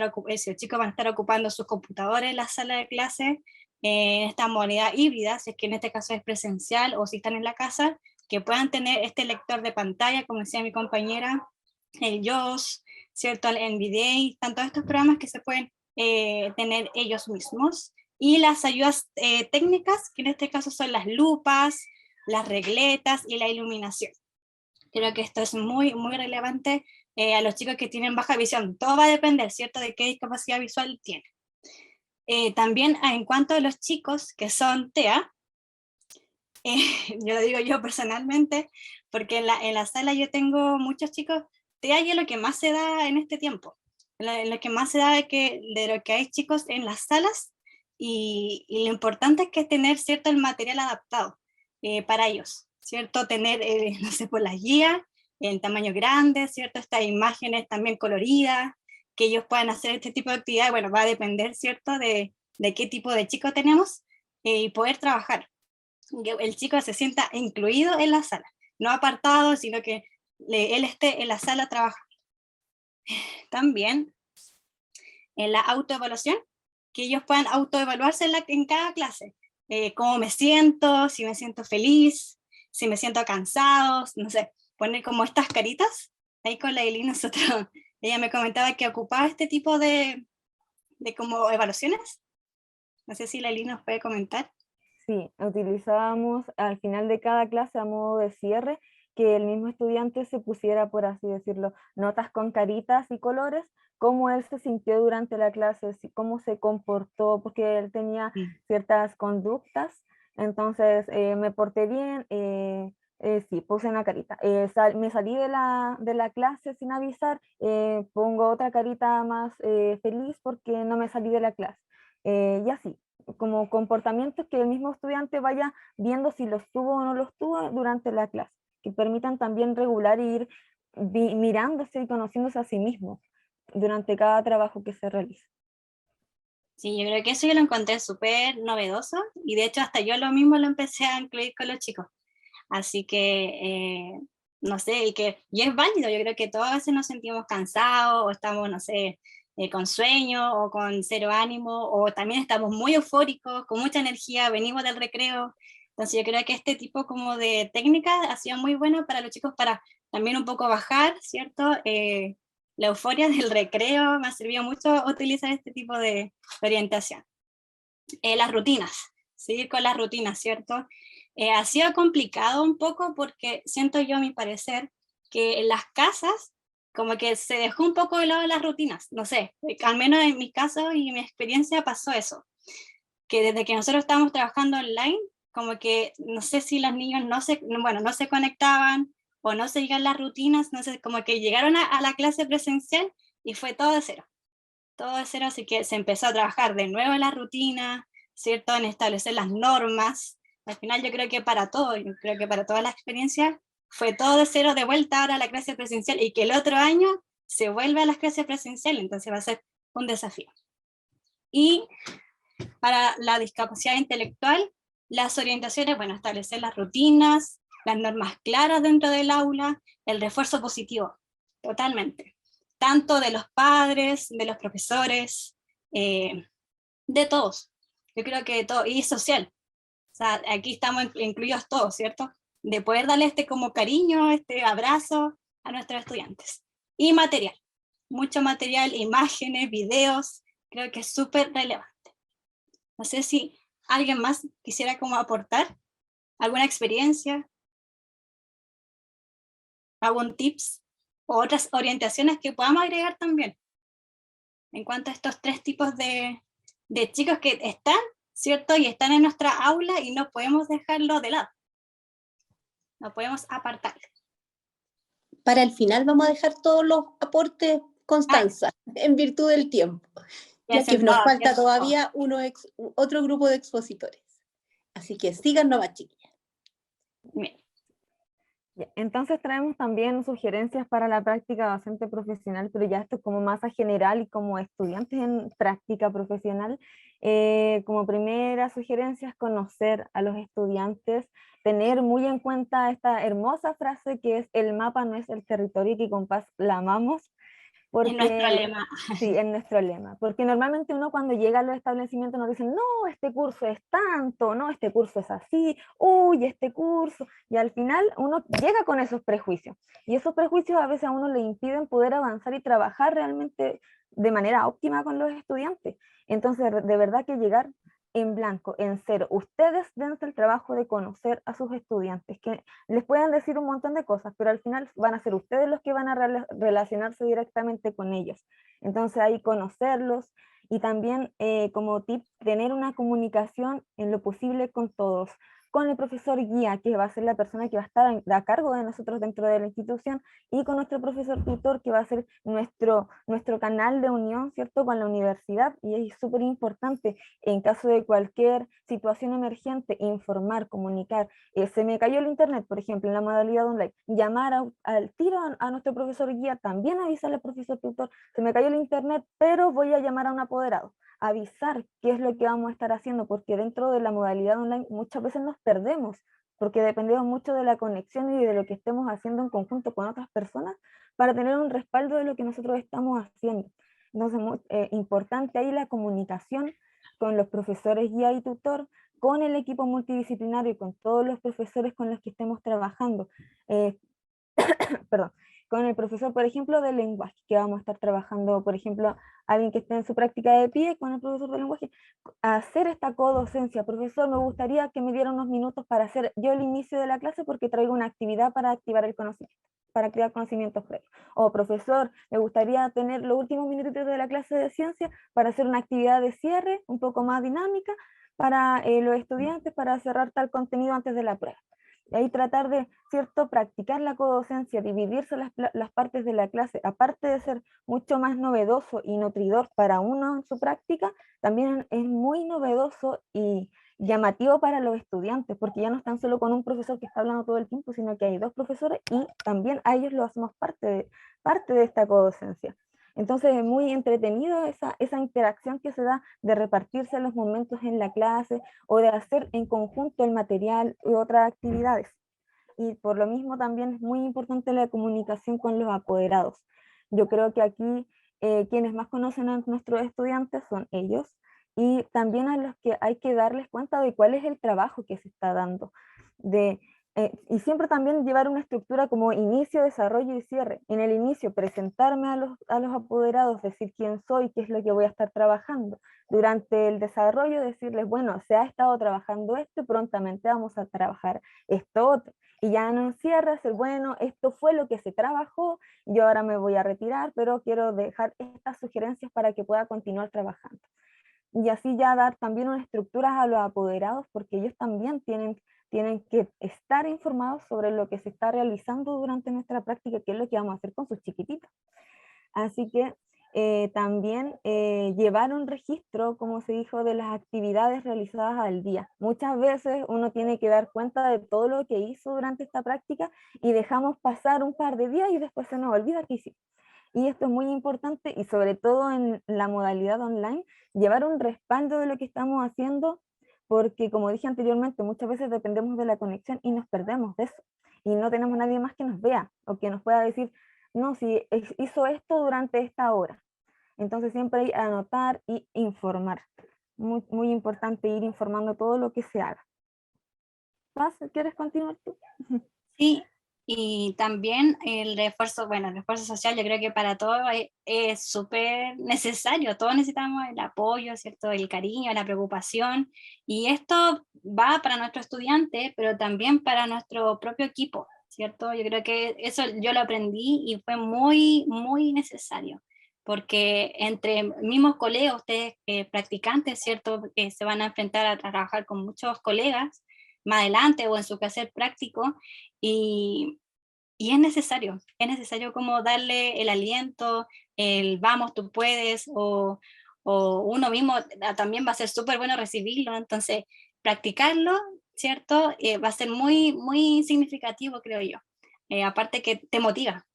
chicos van a estar ocupando sus computadores en la sala de clase, en esta modalidad híbrida, si es que en este caso es presencial o si están en la casa, que puedan tener este lector de pantalla, como decía mi compañera, el JAWS, ¿cierto? El NVDA, están todos estos programas que se pueden tener ellos mismos. Y las ayudas técnicas, que en este caso son las lupas, las regletas y la iluminación. Creo que esto es muy, muy relevante a los chicos que tienen baja visión. Todo va a depender, ¿cierto?, de qué discapacidad visual tienen. También en cuanto a los chicos que son TEA, yo lo digo yo personalmente, porque en la sala yo tengo muchos chicos TEA y es lo que más se da en este tiempo. Lo que más se da de lo que hay chicos en las salas y lo importante es que es tener cierto el material adaptado para ellos, ¿cierto? Tener, no sé, por las guías en tamaño grande, ¿cierto? Estas imágenes también coloridas, que ellos puedan hacer este tipo de actividades, bueno, va a depender, ¿cierto? De qué tipo de chico tenemos y poder trabajar. Que el chico se sienta incluido en la sala, no apartado, sino que él esté en la sala trabajando. También en la autoevaluación, que ellos puedan autoevaluarse en cada clase, cómo me siento, si me siento feliz, si me siento cansado, no sé, poner como estas caritas, ahí con la Eli nosotros, ella me comentaba que ocupaba este tipo de como evaluaciones, no sé si la Eli nos puede comentar. Sí, utilizábamos al final de cada clase a modo de cierre que el mismo estudiante se pusiera, por así decirlo, notas con caritas y colores, cómo él se sintió durante la clase, cómo se comportó, porque él tenía ciertas conductas, entonces me porté bien, sí, puse una carita. Me salí de la clase sin avisar, pongo otra carita más feliz porque no me salí de la clase. Y así, como comportamientos que el mismo estudiante vaya viendo si los tuvo o no los tuvo durante la clase, que permitan también regular e ir mirándose y conociéndose a sí mismo durante cada trabajo que se realiza. Sí, yo creo que eso yo lo encontré súper novedoso y de hecho hasta yo lo mismo lo empecé a incluir con los chicos. Así que, no sé, y es válido, yo creo que todas veces nos sentimos cansados o estamos, no sé, con sueño o con cero ánimo, o también estamos muy eufóricos, con mucha energía, venimos del recreo. Entonces yo creo que este tipo como de técnicas ha sido muy bueno para los chicos para también un poco bajar, ¿cierto? La euforia del recreo, me ha servido mucho utilizar este tipo de orientación. Las rutinas, seguir con las rutinas, ¿cierto? Ha sido complicado un poco porque siento yo, a mi parecer, que en las casas como que se dejó un poco de lado las rutinas, no sé, al menos en mi caso y en mi experiencia pasó eso, que desde que nosotros estábamos trabajando online, como que no sé si los niños no se conectaban o no seguían las rutinas, no sé, como que llegaron a la clase presencial y fue todo de cero, así que se empezó a trabajar de nuevo en la rutina, ¿cierto? En establecer las normas. Al final yo creo que para todo, yo creo que para todas las experiencias, fue todo de cero de vuelta ahora a la clase presencial y que el otro año se vuelve a las clases presenciales, entonces va a ser un desafío. Y para la discapacidad intelectual, las orientaciones, bueno, establecer las rutinas, las normas claras dentro del aula, el refuerzo positivo, totalmente. Tanto de los padres, de los profesores, de todos. Yo creo que de todo, y social. O sea, aquí estamos incluidos todos, ¿cierto? De poder darle este como cariño, este abrazo a nuestros estudiantes. Y material, mucho material, imágenes, videos, creo que es súper relevante. No sé si alguien más quisiera como aportar alguna experiencia, algún tips o otras orientaciones que podamos agregar también en cuanto a estos tres tipos de chicos que están, ¿cierto? Y están en nuestra aula y no podemos dejarlo de lado. No podemos apartarlo. Para el final vamos a dejar todos los aportes, Constanza, en virtud del tiempo. Y Ya que hacer nos todo, falta ¿cierto? todavía otro grupo de expositores. Así que sigan nomás, chiquillas. Bien. Ya, entonces traemos también sugerencias para la práctica docente profesional, pero ya esto como más a general y como estudiantes en práctica profesional. Como primera sugerencia es conocer a los estudiantes, tener muy en cuenta esta hermosa frase que es: el mapa no es el territorio, y que con paz la amamos. Es nuestro Porque lema. sí, es nuestro lema, porque normalmente uno cuando llega a los establecimientos nos dicen: no, este curso es tanto, no, este curso es así, uy, este curso, y al final uno llega con esos prejuicios, y esos prejuicios a veces a uno le impiden poder avanzar y trabajar realmente de manera óptima con los estudiantes. Entonces, de verdad que llegar en blanco, en cero, ustedes dense el trabajo de conocer a sus estudiantes, que les pueden decir un montón de cosas, pero al final van a ser ustedes los que van a relacionarse directamente con ellos. Entonces ahí conocerlos, y también como tip, tener una comunicación en lo posible con todos, con el profesor guía, que va a ser la persona que va a estar a cargo de nosotros dentro de la institución, y con nuestro profesor tutor, que va a ser nuestro canal de unión, ¿cierto?, con la universidad. Y es súper importante, en caso de cualquier situación emergente, informar, comunicar. Se me cayó el internet, por ejemplo, en la modalidad online, llamar al tiro a nuestro profesor guía, también avisarle al profesor tutor: se me cayó el internet, pero voy a llamar a un apoderado. Avisar qué es lo que vamos a estar haciendo, porque dentro de la modalidad online muchas veces nos perdemos, porque dependemos mucho de la conexión y de lo que estemos haciendo en conjunto con otras personas para tener un respaldo de lo que nosotros estamos haciendo. Entonces, importante ahí la comunicación con los profesores guía y tutor, con el equipo multidisciplinario y con todos los profesores con los que estemos trabajando. Perdón, con el profesor, por ejemplo, de lenguaje, que vamos a estar trabajando, por ejemplo, alguien que esté en su práctica de pie, con el profesor de lenguaje, hacer esta codocencia. Profesor, me gustaría que me diera unos minutos para hacer yo el inicio de la clase, porque traigo una actividad para activar el conocimiento, para crear conocimientos previos. O profesor, me gustaría tener los últimos minutitos de la clase de ciencia para hacer una actividad de cierre un poco más dinámica para los estudiantes, para cerrar tal contenido antes de la prueba. Y ahí tratar de, ¿cierto?, practicar la codocencia, dividirse las partes de la clase, aparte de ser mucho más novedoso y nutridor para uno en su práctica, también es muy novedoso y llamativo para los estudiantes, porque ya no están solo con un profesor que está hablando todo el tiempo, sino que hay dos profesores y también a ellos lo hacemos parte de esta codocencia. Entonces es muy entretenido esa interacción que se da de repartirse los momentos en la clase o de hacer en conjunto el material y otras actividades. Y por lo mismo también es muy importante la comunicación con los apoderados. Yo creo que aquí quienes más conocen a nuestros estudiantes son ellos, y también a los que hay que darles cuenta de cuál es el trabajo que se está dando. Y siempre también llevar una estructura como inicio, desarrollo y cierre. En el inicio, presentarme a los apoderados, decir quién soy, qué es lo que voy a estar trabajando. Durante el desarrollo, decirles: bueno, se ha estado trabajando esto y prontamente vamos a trabajar esto otro. Y ya en un cierre, hacer: bueno, esto fue lo que se trabajó, yo ahora me voy a retirar, pero quiero dejar estas sugerencias para que pueda continuar trabajando. Y así ya dar también unas estructuras a los apoderados, porque ellos también tienen que estar informados sobre lo que se está realizando durante nuestra práctica, qué es lo que vamos a hacer con sus chiquititos. Así que también llevar un registro, como se dijo, de las actividades realizadas al día. Muchas veces uno tiene que dar cuenta de todo lo que hizo durante esta práctica y dejamos pasar un par de días y después se nos olvida que hicimos. Y esto es muy importante, y sobre todo en la modalidad online, llevar un respaldo de lo que estamos haciendo, porque como dije anteriormente, muchas veces dependemos de la conexión y nos perdemos de eso. Y no tenemos nadie más que nos vea o que nos pueda decir: no, si hizo esto durante esta hora. Entonces siempre hay que anotar y informar. Muy, muy importante ir informando todo lo que se haga. ¿Quieres continuar tú? Sí, y también el refuerzo, bueno, el refuerzo social, yo creo que para todos es súper necesario. Todos necesitamos el apoyo, ¿cierto? El cariño, la preocupación, y esto va para nuestros estudiantes, pero también para nuestro propio equipo, ¿cierto? Yo creo que eso yo lo aprendí y fue muy, muy necesario, porque entre mismos colegas, ustedes practicantes, ¿cierto? Que se van a enfrentar a trabajar con muchos colegas más adelante o en su quehacer práctico, y, y es necesario como darle el aliento, el vamos, tú puedes, o o uno mismo también va a ser súper bueno recibirlo, entonces practicarlo, ¿cierto? Va a ser muy, muy significativo, creo yo. Aparte que te motiva,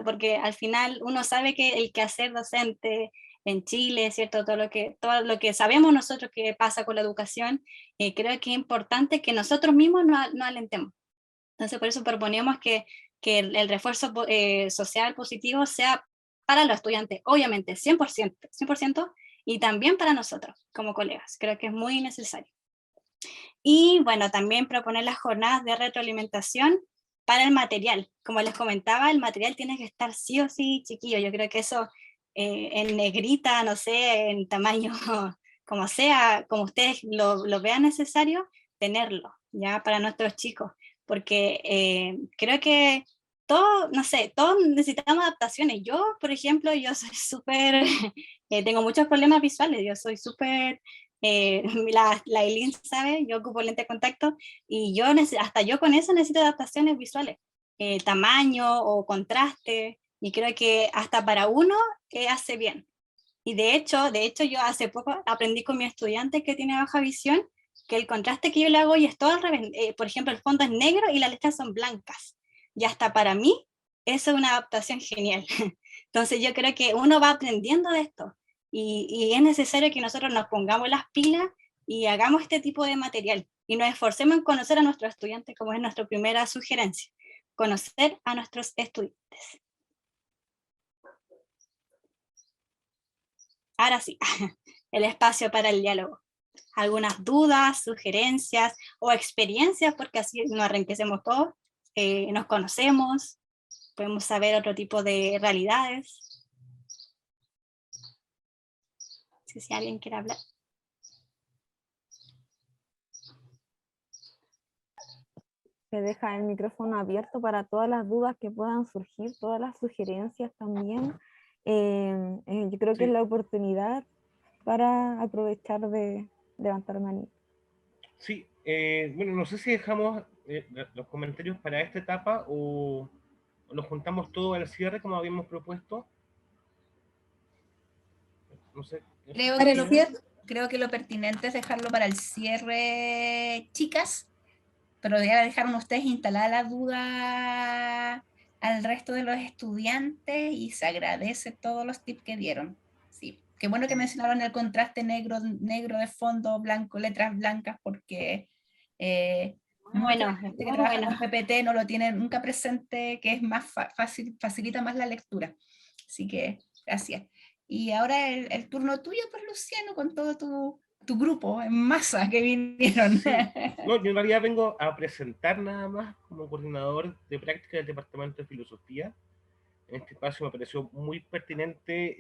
porque al final uno sabe que el quehacer docente en Chile, ¿cierto? Todo lo que sabemos nosotros que pasa con la educación, creo que es importante que nosotros mismos no alentemos. Entonces, por eso proponemos que el refuerzo social positivo sea para los estudiantes, obviamente, 100%, 100%, y también para nosotros, como colegas. Creo que es muy necesario. Y bueno, también proponer las jornadas de retroalimentación para el material. Como les comentaba, el material tiene que estar sí o sí chiquillo. Yo creo que eso en negrita, no sé, en tamaño como sea, como ustedes lo vean necesario, tenerlo, ya para nuestros chicos. Porque creo que todos, no sé, todos necesitamos adaptaciones. Yo, por ejemplo, yo soy súper, tengo muchos problemas visuales, yo soy súper la Eileen sabe, yo ocupo lente de contacto y hasta yo con eso necesito adaptaciones visuales, tamaño o contraste, y creo que hasta para uno hace bien. Y de hecho yo hace poco aprendí con mi estudiante que tiene baja visión que el contraste que yo le hago hoy es todo al revés. Por ejemplo, el fondo es negro y las letras son blancas. Y hasta para mí eso es una adaptación genial. Entonces yo creo que uno va aprendiendo de esto y es necesario que nosotros nos pongamos las pilas y hagamos este tipo de material y nos esforcemos en conocer a nuestros estudiantes, como es nuestra primera sugerencia, conocer a nuestros estudiantes. Ahora sí, el espacio para el diálogo. Algunas dudas, sugerencias o experiencias, porque así nos enriquecemos todos, nos conocemos, podemos saber otro tipo de realidades. No sé si alguien quiere hablar. Se deja el micrófono abierto para todas las dudas que puedan surgir, todas las sugerencias también. Yo creo que es la oportunidad para aprovechar de levantar manito. Sí, bueno, no sé si dejamos los comentarios para esta etapa o nos juntamos todo al cierre como habíamos propuesto. No sé. Creo que lo pertinente es dejarlo para el cierre, chicas, pero ya dejaron ustedes instalada la duda al resto de los estudiantes y se agradece todos los tips que dieron. Sí, qué bueno que mencionaron el contraste negro de fondo, blanco, letras blancas, porque Bueno, gente que trabaja con PPT no lo tiene nunca presente, que es más fácil, facilita más la lectura. Así que, gracias. Y ahora el turno tuyo, pues, Luciano, con todo tu grupo en masa que vinieron. Sí. No, yo en realidad vengo a presentar nada más como coordinador de práctica del Departamento de Filosofía. En este espacio me pareció muy pertinente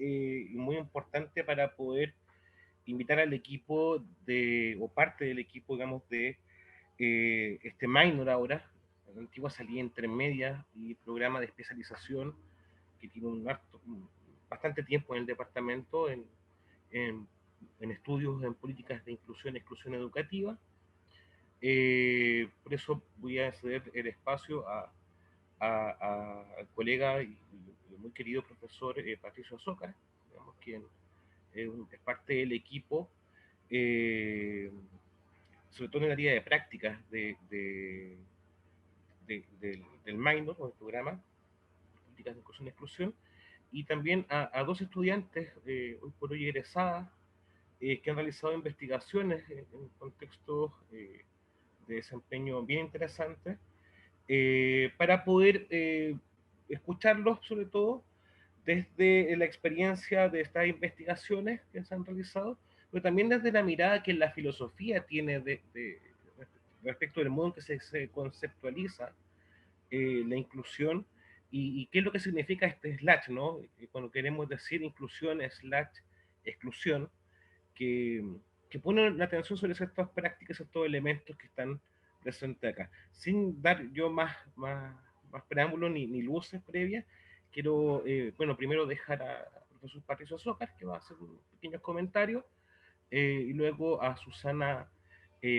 y muy importante para poder invitar al equipo o parte del equipo, digamos, de este minor ahora, la antigua salida intermedia y programa de especialización que tiene bastante tiempo en el departamento en, en estudios en políticas de inclusión y exclusión educativa. Por eso voy a ceder el espacio al colega y muy querido profesor Patricio Azócar, digamos, quien es parte del equipo, sobre todo en el área de prácticas del minor o del programa, políticas de inclusión y exclusión, y también a dos estudiantes, hoy por hoy egresadas, que han realizado investigaciones en contextos de desempeño bien interesantes, para poder escucharlos sobre todo desde la experiencia de estas investigaciones que se han realizado, pero también desde la mirada que la filosofía tiene respecto del modo en que se conceptualiza la inclusión y qué es lo que significa este slash, ¿no? Cuando queremos decir inclusión slash exclusión, que, que ponen la atención sobre ciertas prácticas, estos elementos que están presentes acá. Sin dar yo más preámbulos ni luces previas, quiero, bueno, primero dejar a profesor Patricio Azócar, que va a hacer un pequeño comentario, y luego a Susana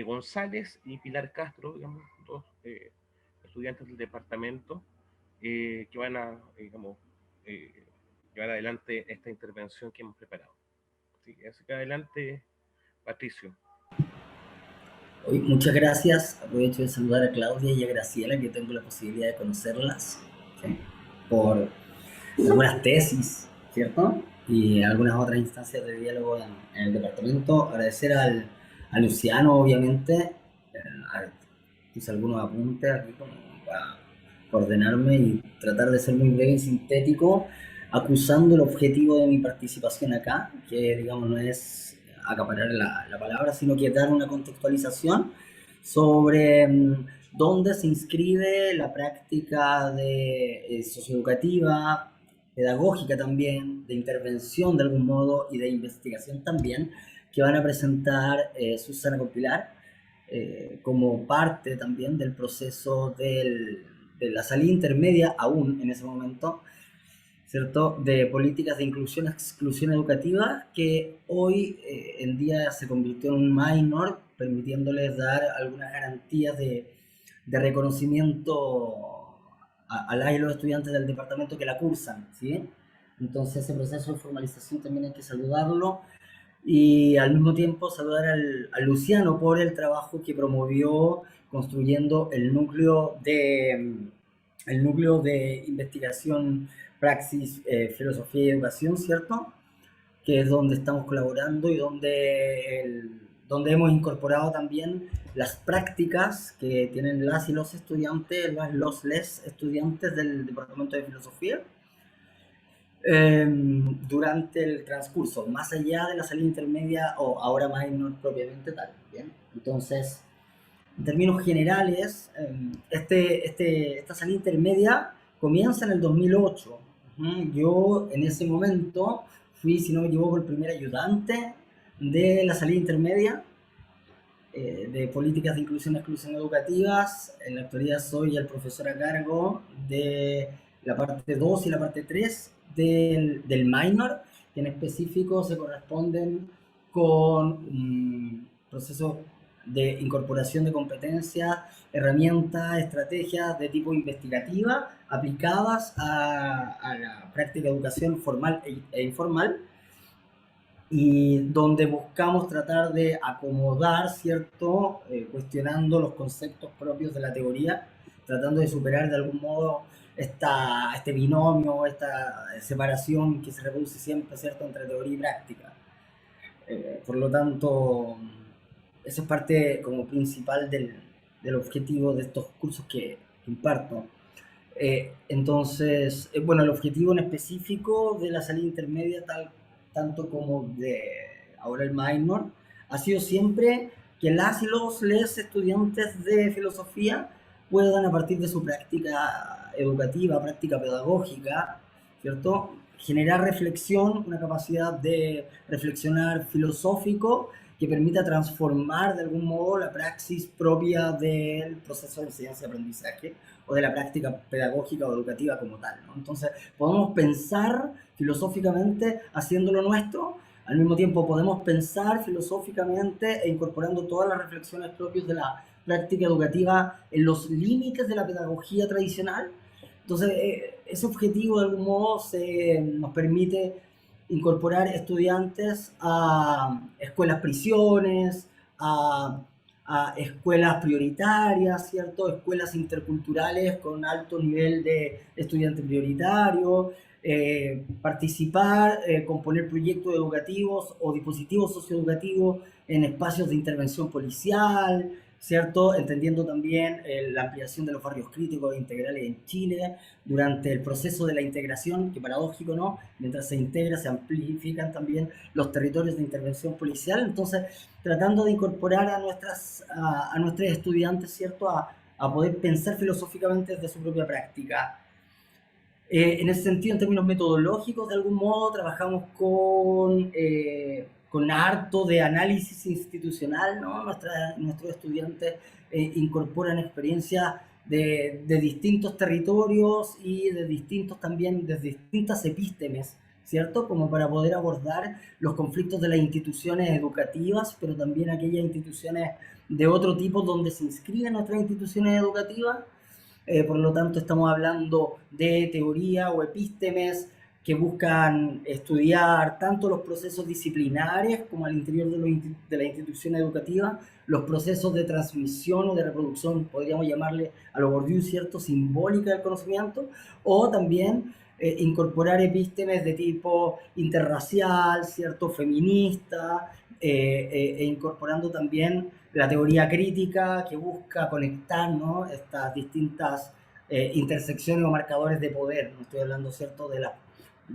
González y Pilar Castro, digamos, dos estudiantes del departamento, que van a, digamos, llevar adelante esta intervención que hemos preparado. Sí, así que adelante, Patricio. Muchas gracias. Aprovecho de saludar a Claudia y a Graciela, que tengo la posibilidad de conocerlas, ¿sí?, por algunas tesis, ¿cierto? Y algunas otras instancias de diálogo en el departamento. Agradecer a Luciano, obviamente. Hice algunos apuntes aquí como para coordenarme y tratar de ser muy breve y sintético, acusando el objetivo de mi participación acá, que digamos no es acaparar la palabra, sino que dar una contextualización sobre dónde se inscribe la práctica de socioeducativa, pedagógica también, de intervención de algún modo y de investigación también, que van a presentar Susana con Pilar, como parte también del proceso de la salida intermedia, aún en ese momento, ¿cierto?, de políticas de inclusión y exclusión educativa, que hoy en día se convirtió en un minor, permitiéndoles dar algunas garantías de reconocimiento a las y los estudiantes del departamento que la cursan, ¿sí? Entonces ese proceso de formalización también hay que saludarlo, y al mismo tiempo saludar a Luciano por el trabajo que promovió construyendo el núcleo de investigación, praxis, filosofía y educación, ¿cierto?, que es donde estamos colaborando y donde hemos incorporado también las prácticas que tienen las y los estudiantes, les estudiantes del Departamento de Filosofía, durante el transcurso, más allá de la salida intermedia o ahora minor propiamente tal, ¿bien? Entonces, en términos generales, esta salida intermedia comienza en el 2008. Yo en ese momento fui, si no me equivoco, el primer ayudante de la salida intermedia de políticas de inclusión y exclusión educativas. En la actualidad soy el profesor a cargo de la parte 2 y la parte 3 del minor, que en específico se corresponden con procesos de incorporación de competencias, herramientas, estrategias de tipo investigativa aplicadas a la práctica de educación formal e informal, y donde buscamos tratar de acomodar, ¿cierto?, cuestionando los conceptos propios de la teoría, tratando de superar de algún modo este binomio, esta separación que se reproduce siempre, ¿cierto?, entre teoría y práctica. Por lo tanto, esa es parte como principal del objetivo de estos cursos que imparto. Entonces, bueno, el objetivo en específico de la salida intermedia, tanto como de ahora el minor, ha sido siempre que las y les estudiantes de filosofía puedan, a partir de su práctica educativa, práctica pedagógica, ¿cierto?, generar reflexión, una capacidad de reflexionar filosófico que permita transformar de algún modo la praxis propia del proceso de enseñanza y aprendizaje o de la práctica pedagógica o educativa como tal, ¿no? Entonces, podemos pensar filosóficamente haciéndolo nuestro, al mismo tiempo podemos pensar filosóficamente e incorporando todas las reflexiones propias de la práctica educativa en los límites de la pedagogía tradicional. Entonces, ese objetivo de algún modo nos permite incorporar estudiantes a escuelas prisiones, a escuelas prioritarias, ¿cierto?, escuelas interculturales con alto nivel de estudiante prioritario, participar, componer proyectos educativos o dispositivos socioeducativos en espacios de intervención policial, ¿cierto?, entendiendo también la ampliación de los barrios críticos e integrales en Chile durante el proceso de la integración, que paradójico, ¿no?, mientras se integra se amplifican también los territorios de intervención policial. Entonces, tratando de incorporar a nuestros estudiantes, ¿cierto?, a poder pensar filosóficamente desde su propia práctica. En ese sentido, en términos metodológicos, de algún modo, trabajamos con harto de análisis institucional, ¿no? Nuestros estudiantes incorporan experiencias de distintos territorios y de distintas epístemes, ¿cierto?, como para poder abordar los conflictos de las instituciones educativas, pero también aquellas instituciones de otro tipo donde se inscriben nuestras instituciones educativas. Por lo tanto, estamos hablando de teoría o epístemes que buscan estudiar tanto los procesos disciplinares como al interior de la institución educativa, los procesos de transmisión o de reproducción, podríamos llamarle a lo Bourdieu, ¿cierto?, simbólica del conocimiento, o también incorporar epístemes de tipo interracial, ¿cierto?, feminista, e incorporando también la teoría crítica que busca conectar, ¿no?, estas distintas intersecciones o marcadores de poder. No estoy hablando, ¿cierto?, de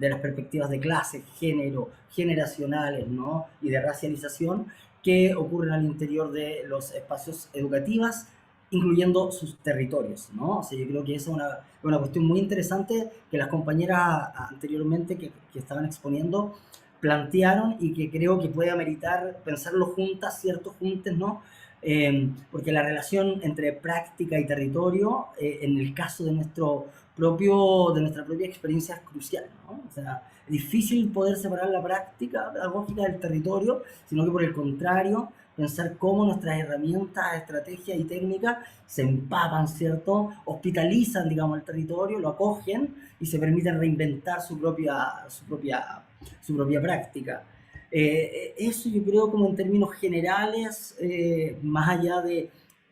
las perspectivas de clase, género, generacionales, ¿no?, y de racialización que ocurren al interior de los espacios educativos, incluyendo sus territorios, ¿no? O sea, yo creo que esa es una cuestión muy interesante que las compañeras anteriormente que estaban exponiendo plantearon y que creo que puede ameritar pensarlo juntas, ¿cierto?, juntes, ¿no? Porque la relación entre práctica y territorio, en el caso de nuestra propia experiencia es crucial, ¿no? O sea, es difícil poder separar la práctica pedagógica del territorio, sino que por el contrario, pensar cómo nuestras herramientas, estrategias y técnicas se empapan, ¿cierto?, hospitalizan, digamos, el territorio, lo acogen y se permiten reinventar su propia práctica. Eso yo creo como en términos generales, más allá de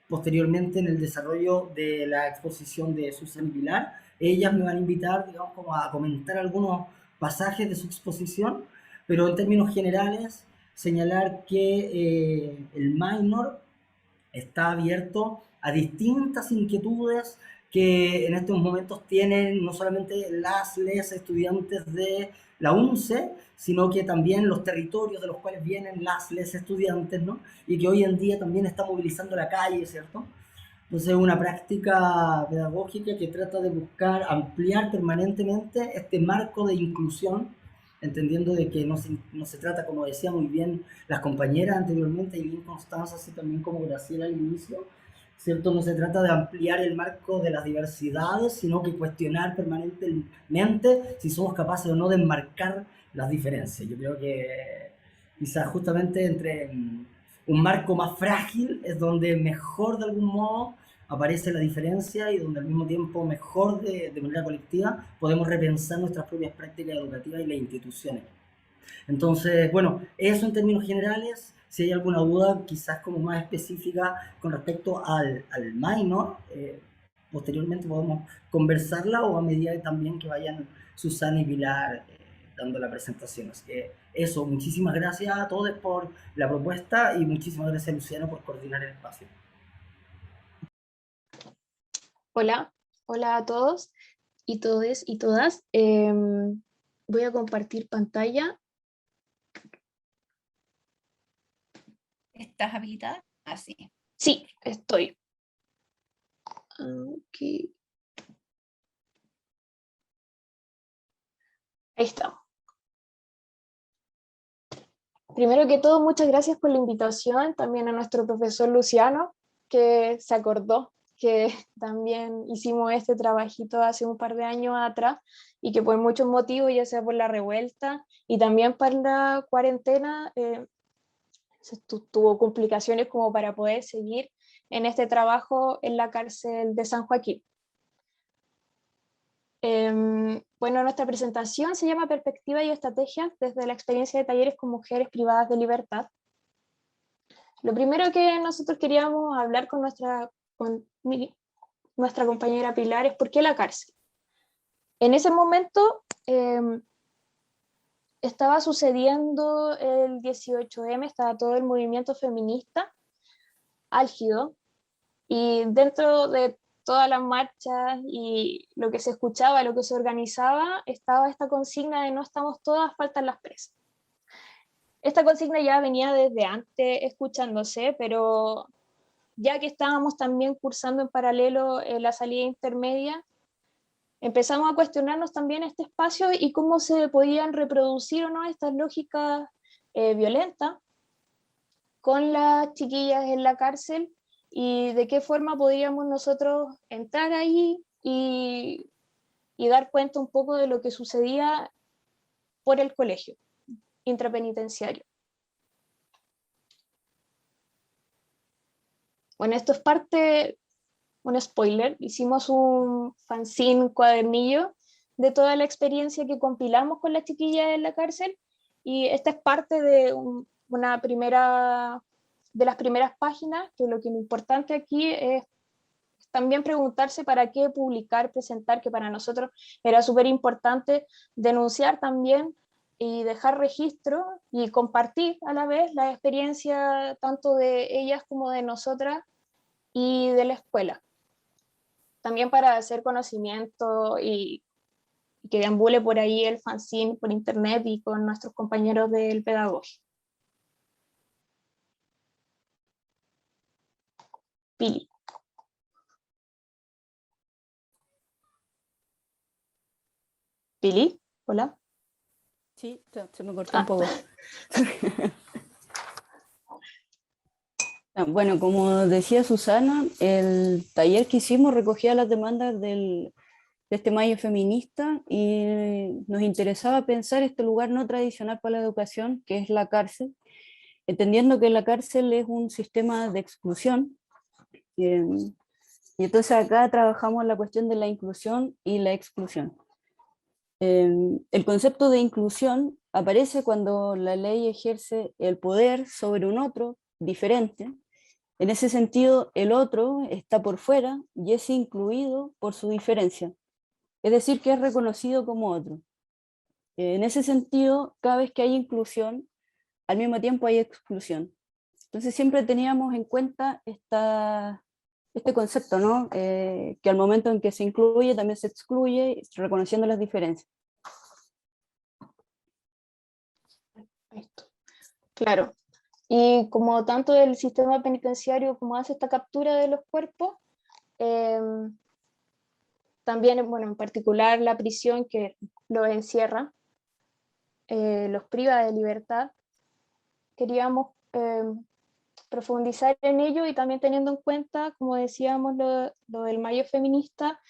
posteriormente en el desarrollo de la exposición de Susana y Pilar, ellas me van a invitar, digamos, como a comentar algunos pasajes de su exposición, pero en términos generales señalar que el minor está abierto a distintas inquietudes que en estos momentos tienen no solamente les estudiantes de la UNCE, sino que también los territorios de los cuales vienen les estudiantes, ¿no? Y que hoy en día también está movilizando la calle, ¿cierto? Entonces es una práctica pedagógica que trata de buscar ampliar permanentemente este marco de inclusión, entendiendo de que no se trata, como decía muy bien las compañeras anteriormente, y bien Constanza, así también como Graciela al inicio, ¿cierto? No se trata de ampliar el marco de las diversidades, sino que cuestionar permanentemente si somos capaces o no de enmarcar las diferencias. Yo creo que quizás justamente entre un marco más frágil es donde mejor de algún modo aparece la diferencia y donde al mismo tiempo mejor de manera colectiva podemos repensar nuestras propias prácticas educativas y las instituciones. Entonces, bueno, eso en términos generales. Si hay alguna duda quizás como más específica con respecto al minor, posteriormente podemos conversarla o a medida también que vayan Susana y Pilar dando la presentación. Así que eso, muchísimas gracias a todos por la propuesta y muchísimas gracias a Luciano por coordinar el espacio. Hola, hola a todos y todes y todas. Voy a compartir pantalla. ¿Estás habilitada? Así. Sí, estoy. Okay. Ahí está. Primero que todo, muchas gracias por la invitación, también a nuestro profesor Luciano, que se acordó que también hicimos este trabajito hace un par de años atrás y que por muchos motivos, ya sea por la revuelta y también para la cuarentena, tuvo complicaciones como para poder seguir en este trabajo en la cárcel de San Joaquín. Bueno, nuestra presentación se llama Perspectiva y Estrategias desde la experiencia de talleres con mujeres privadas de libertad. Lo primero que nosotros queríamos hablar con nuestra compañera Pilar es por qué la cárcel. En ese momento estaba sucediendo el 18M, estaba todo el movimiento feminista álgido, y dentro de todas las marchas y lo que se escuchaba, lo que se organizaba, estaba esta consigna de no estamos todas, faltan las presas. Esta consigna ya venía desde antes escuchándose, pero ya que estábamos también cursando en paralelo la salida intermedia, empezamos a cuestionarnos también este espacio y cómo se podían reproducir o no estas lógicas violentas con las chiquillas en la cárcel y de qué forma podríamos nosotros entrar ahí y dar cuenta un poco de lo que sucedía por el colegio intrapenitenciario. Bueno, esto es parte, un spoiler, hicimos un fanzine cuadernillo de toda la experiencia que compilamos con las chiquillas en la cárcel, y esta es parte de una primera, de las primeras páginas, que lo importante aquí es también preguntarse para qué publicar, presentar, que para nosotros era súper importante denunciar también y dejar registro y compartir a la vez la experiencia tanto de ellas como de nosotras y de la escuela. También para hacer conocimiento y que deambule por ahí el fanzine por internet y con nuestros compañeros del pedagógico. Pili. Pili, hola. Sí, se me cortó un poco. Bueno, como decía Susana, el taller que hicimos recogía las demandas de este mayo feminista y nos interesaba pensar este lugar no tradicional para la educación, que es la cárcel, entendiendo que la cárcel es un sistema de exclusión. Y entonces acá trabajamos la cuestión de la inclusión y la exclusión. El concepto de inclusión aparece cuando la ley ejerce el poder sobre un otro diferente. En ese sentido, el otro está por fuera y es incluido por su diferencia, es decir, que es reconocido como otro. En ese sentido, cada vez que hay inclusión, al mismo tiempo hay exclusión. Entonces siempre teníamos en cuenta este concepto, ¿no? Que al momento en que se incluye, también se excluye, reconociendo las diferencias. Claro. Y como tanto el sistema penitenciario como hace esta captura de los cuerpos, también, bueno, en particular la prisión que los encierra, los priva de libertad, queríamos profundizar en ello y también teniendo en cuenta, como decíamos, lo del mayo feminista,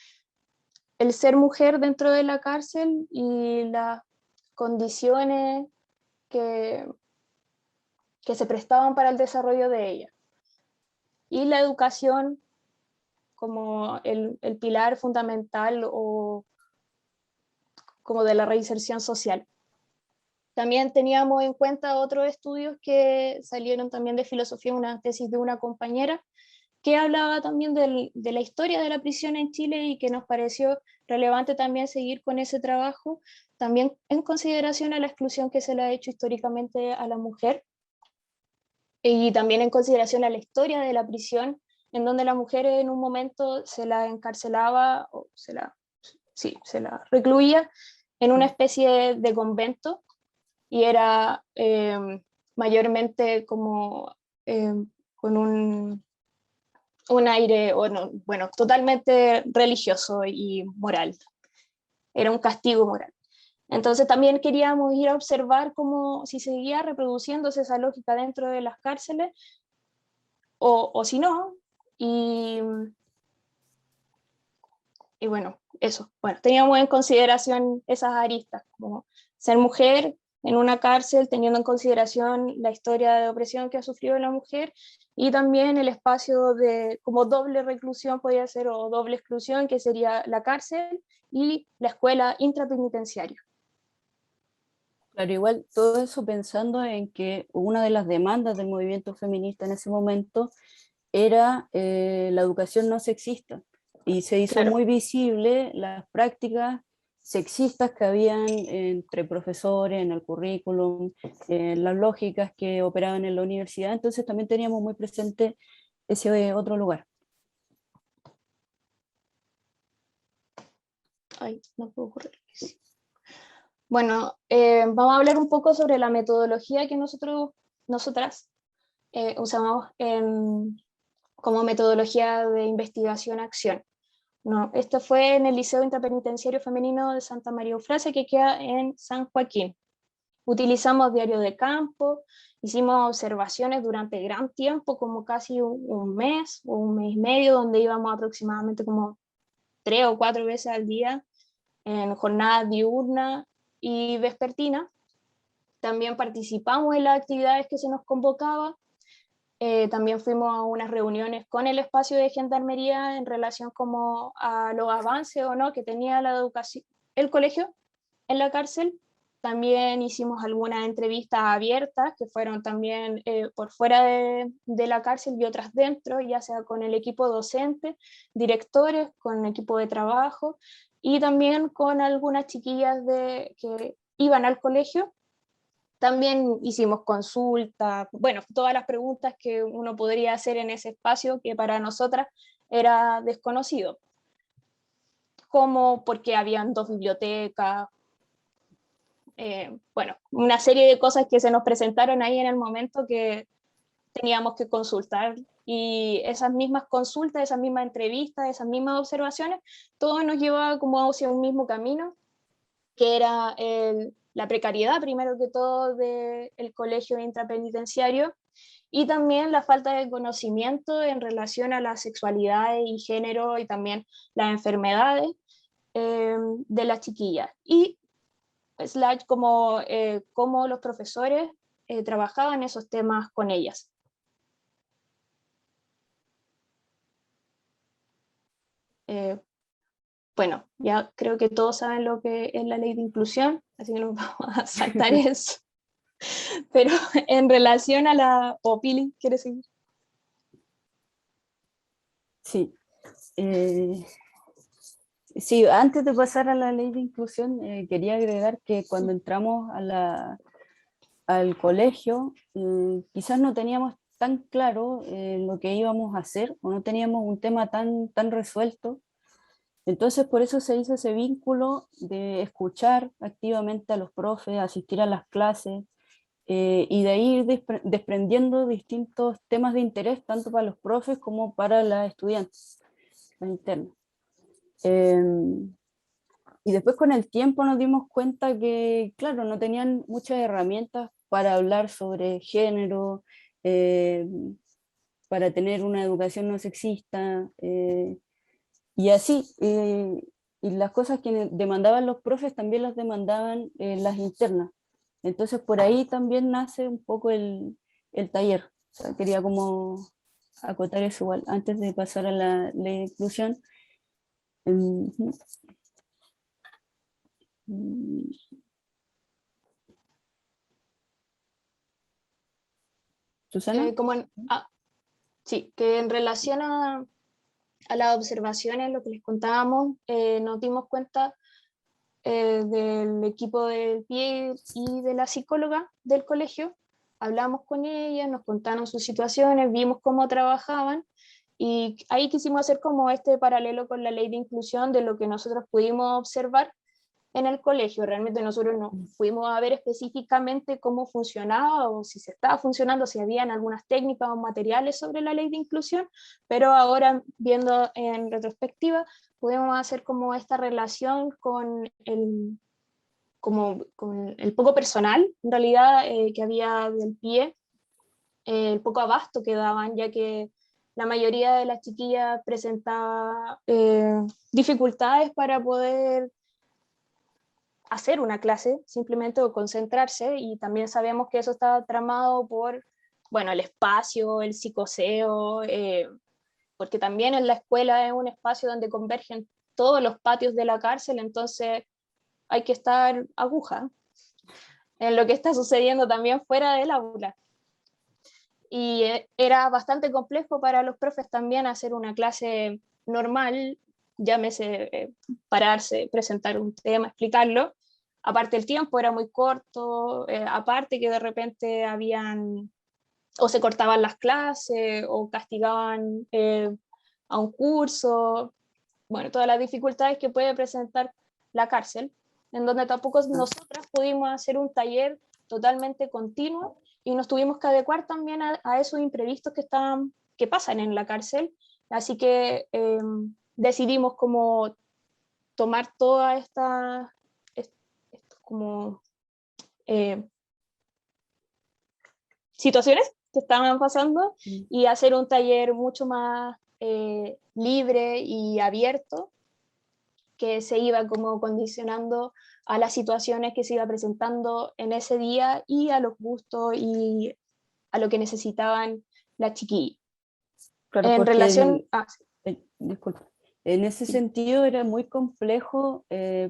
el ser mujer dentro de la cárcel y las condiciones que se prestaban para el desarrollo de ella. Y la educación como el pilar fundamental o como de la reinserción social. También teníamos en cuenta otros estudios que salieron también de filosofía, una tesis de una compañera, que hablaba también de la historia de la prisión en Chile y que nos pareció relevante también seguir con ese trabajo, también en consideración a la exclusión que se le ha hecho históricamente a la mujer, y también en consideración a la historia de la prisión, en donde la mujer en un momento se la encarcelaba o se la recluía en una especie de convento, y era mayormente como con un aire, bueno, totalmente religioso y moral. Era un castigo moral. Entonces también queríamos ir a observar cómo si seguía reproduciéndose esa lógica dentro de las cárceles o si no. Y bueno, eso. Bueno, teníamos en consideración esas aristas, como ser mujer en una cárcel, teniendo en consideración la historia de opresión que ha sufrido la mujer, y también el espacio de como doble reclusión podía ser, o doble exclusión, que sería la cárcel y la escuela intrapenitenciaria. Claro, igual todo eso pensando en que una de las demandas del movimiento feminista en ese momento era la educación no sexista, y se hizo muy visible las prácticas sexistas que habían entre profesores, en el currículum, las lógicas que operaban en la universidad. Entonces también teníamos muy presente ese otro lugar. Ay, no puedo correr. Bueno, vamos a hablar un poco sobre la metodología que nosotras usamos como metodología de investigación-acción. No, esto fue en el Liceo Interpenitenciario Femenino de Santa María Eufrasia, que queda en San Joaquín. Utilizamos diario de campo, hicimos observaciones durante gran tiempo, como casi un mes o un mes y medio, donde íbamos aproximadamente como 3 o 4 veces al día en jornadas diurnas y vespertinas. También participamos en las actividades que se nos convocaba. También fuimos a unas reuniones con el espacio de gendarmería en relación como a los avances o no que tenía la educación, el colegio en la cárcel. También hicimos algunas entrevistas abiertas que fueron también por fuera de la cárcel y otras dentro, ya sea con el equipo docente, directores, con el equipo de trabajo y también con algunas chiquillas que iban al colegio. También hicimos consultas, bueno, todas las preguntas que uno podría hacer en ese espacio que para nosotras era desconocido, como por qué habían 2 bibliotecas, bueno, una serie de cosas que se nos presentaron ahí en el momento que teníamos que consultar, y esas mismas consultas, esas mismas entrevistas, esas mismas observaciones, todo nos llevaba como hacia un mismo camino, que era la precariedad, primero que todo, del colegio intrapenitenciario, y también la falta de conocimiento en relación a la sexualidad y género, y también las enfermedades de las chiquillas. Y como cómo los profesores trabajaban esos temas con ellas. Bueno, ya creo que todos saben lo que es la ley de inclusión, así que nos vamos a saltar eso. Pero en relación a la... Pili, ¿quieres seguir? Sí. Sí, antes de pasar a la ley de inclusión, quería agregar que cuando entramos al colegio, quizás no teníamos tan claro lo que íbamos a hacer, o no teníamos un tema tan resuelto. Entonces, por eso se hizo ese vínculo de escuchar activamente a los profes, asistir a las clases, y de ahí ir desprendiendo distintos temas de interés, tanto para los profes como para las estudiantes, las internas. Y después con el tiempo nos dimos cuenta que, claro, no tenían muchas herramientas para hablar sobre género, para tener una educación no sexista, y así. Y las cosas que demandaban los profes también las demandaban las internas. Entonces por ahí también nace un poco el taller. O sea, quería como acotar eso igual, antes de pasar a la ley de inclusión. ¿Susana? Sí, que en relación a las observaciones, lo que les contábamos, nos dimos cuenta del equipo del PIE y de la psicóloga del colegio. Hablamos con ella, nos contaron sus situaciones, vimos cómo trabajaban, y ahí quisimos hacer como este paralelo con la ley de inclusión de lo que nosotros pudimos observar en el colegio. Realmente nosotros no fuimos a ver específicamente cómo funcionaba o si se estaba funcionando, si habían algunas técnicas o materiales sobre la ley de inclusión, pero ahora viendo en retrospectiva podemos hacer como esta relación con el poco personal, en realidad, que había del PIE, el poco abasto que daban, ya que la mayoría de las chiquillas presentaba dificultades para poder hacer una clase, simplemente, o concentrarse, y también sabemos que eso está tramado por, bueno, el espacio, el psicoseo, porque también en la escuela es un espacio donde convergen todos los patios de la cárcel, entonces hay que estar aguja en lo que está sucediendo también fuera del aula. Y era bastante complejo para los profes también hacer una clase normal, llámese pararse, presentar un tema, explicarlo. Aparte el tiempo era muy corto, aparte que de repente habían, o se cortaban las clases, o castigaban a un curso, bueno, todas las dificultades que puede presentar la cárcel, en donde tampoco nosotras pudimos hacer un taller totalmente continuo, y nos tuvimos que adecuar también a esos imprevistos que pasan en la cárcel. Así que decidimos como tomar todas estas como situaciones que estaban pasando y hacer un taller mucho más libre y abierto, que se iba como condicionando a las situaciones que se iba presentando en ese día y a los gustos y a lo que necesitaban las chiquillas. Claro, En porque relación... disculpa. En ese sentido era muy complejo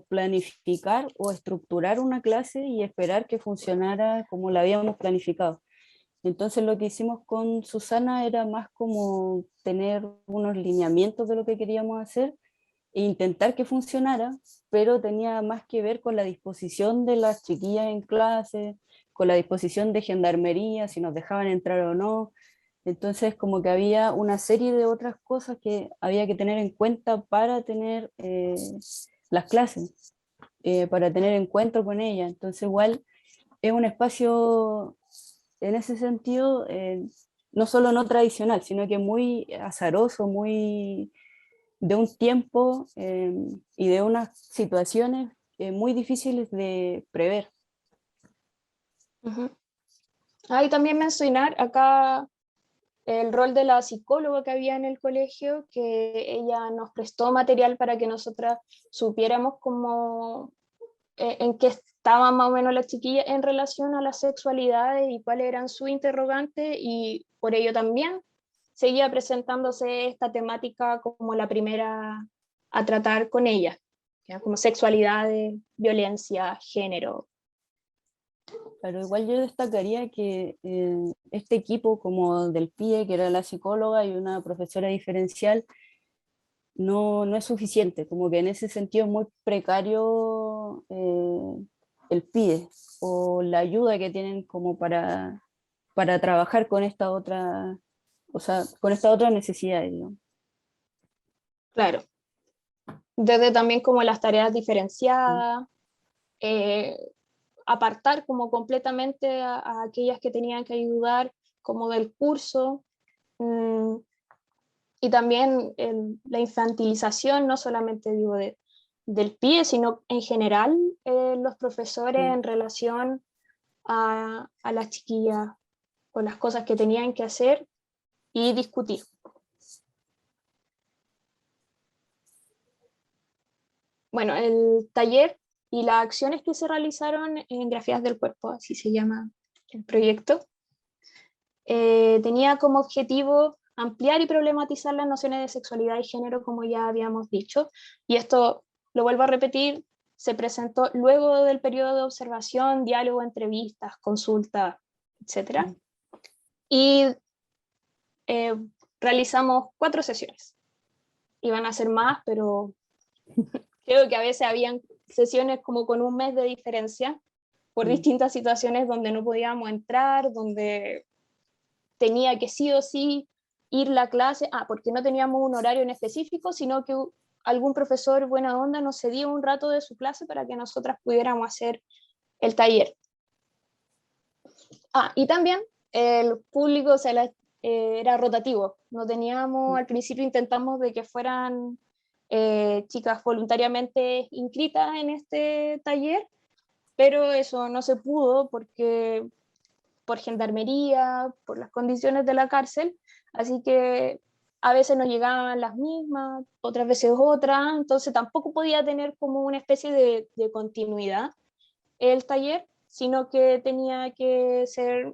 planificar o estructurar una clase y esperar que funcionara como la habíamos planificado. Entonces lo que hicimos con Susana era más como tener unos lineamientos de lo que queríamos hacer e intentar que funcionara, pero tenía más que ver con la disposición de las chiquillas en clase, con la disposición de gendarmería, si nos dejaban entrar o no. Entonces como que había una serie de otras cosas que había que tener en cuenta para tener las clases, para tener encuentro con ellas. Entonces igual es un espacio en ese sentido, no solo no tradicional, sino que muy azaroso, muy de un tiempo y de unas situaciones muy difíciles de prever. Ujú. Y también mencionar acá el rol de la psicóloga que había en el colegio, que ella nos prestó material para que nosotras supiéramos cómo, en qué estaban más o menos las chiquillas en relación a las sexualidades y cuáles eran sus interrogantes, y por ello también seguía presentándose esta temática como la primera a tratar con ella, ¿ya? Como sexualidades, violencia, género. Pero igual yo destacaría que este equipo como del PIE, que era la psicóloga y una profesora diferencial, no es suficiente, como que en ese sentido es muy precario el PIE o la ayuda que tienen como para trabajar con esta otra, o sea, con esta otra necesidad, ¿no? Claro, desde también como las tareas diferenciadas, eh, apartar como completamente a aquellas que tenían que ayudar como del curso, y también la infantilización, no solamente digo del PIE, sino en general los profesores en relación a las chiquillas con las cosas que tenían que hacer y discutir. Bueno, el taller y las acciones que se realizaron en Grafías del Cuerpo, así se llama el proyecto, tenía como objetivo ampliar y problematizar las nociones de sexualidad y género, como ya habíamos dicho, y esto, lo vuelvo a repetir, se presentó luego del periodo de observación, diálogo, entrevistas, consultas, etc. Y realizamos 4 sesiones. Iban a ser más, pero creo que a veces habían sesiones como con un mes de diferencia por distintas situaciones donde no podíamos entrar, donde tenía que sí o sí ir la clase, porque no teníamos un horario en específico, sino que algún profesor buena onda nos cedía un rato de su clase para que nosotras pudiéramos hacer el taller. Y también el público, o sea, era rotativo. No teníamos, al principio intentamos de que fueran chicas voluntariamente inscritas en este taller, pero eso no se pudo porque por gendarmería, por las condiciones de la cárcel, así que a veces no llegaban las mismas, otras veces otras, entonces tampoco podía tener como una especie de continuidad el taller, sino que tenía que ser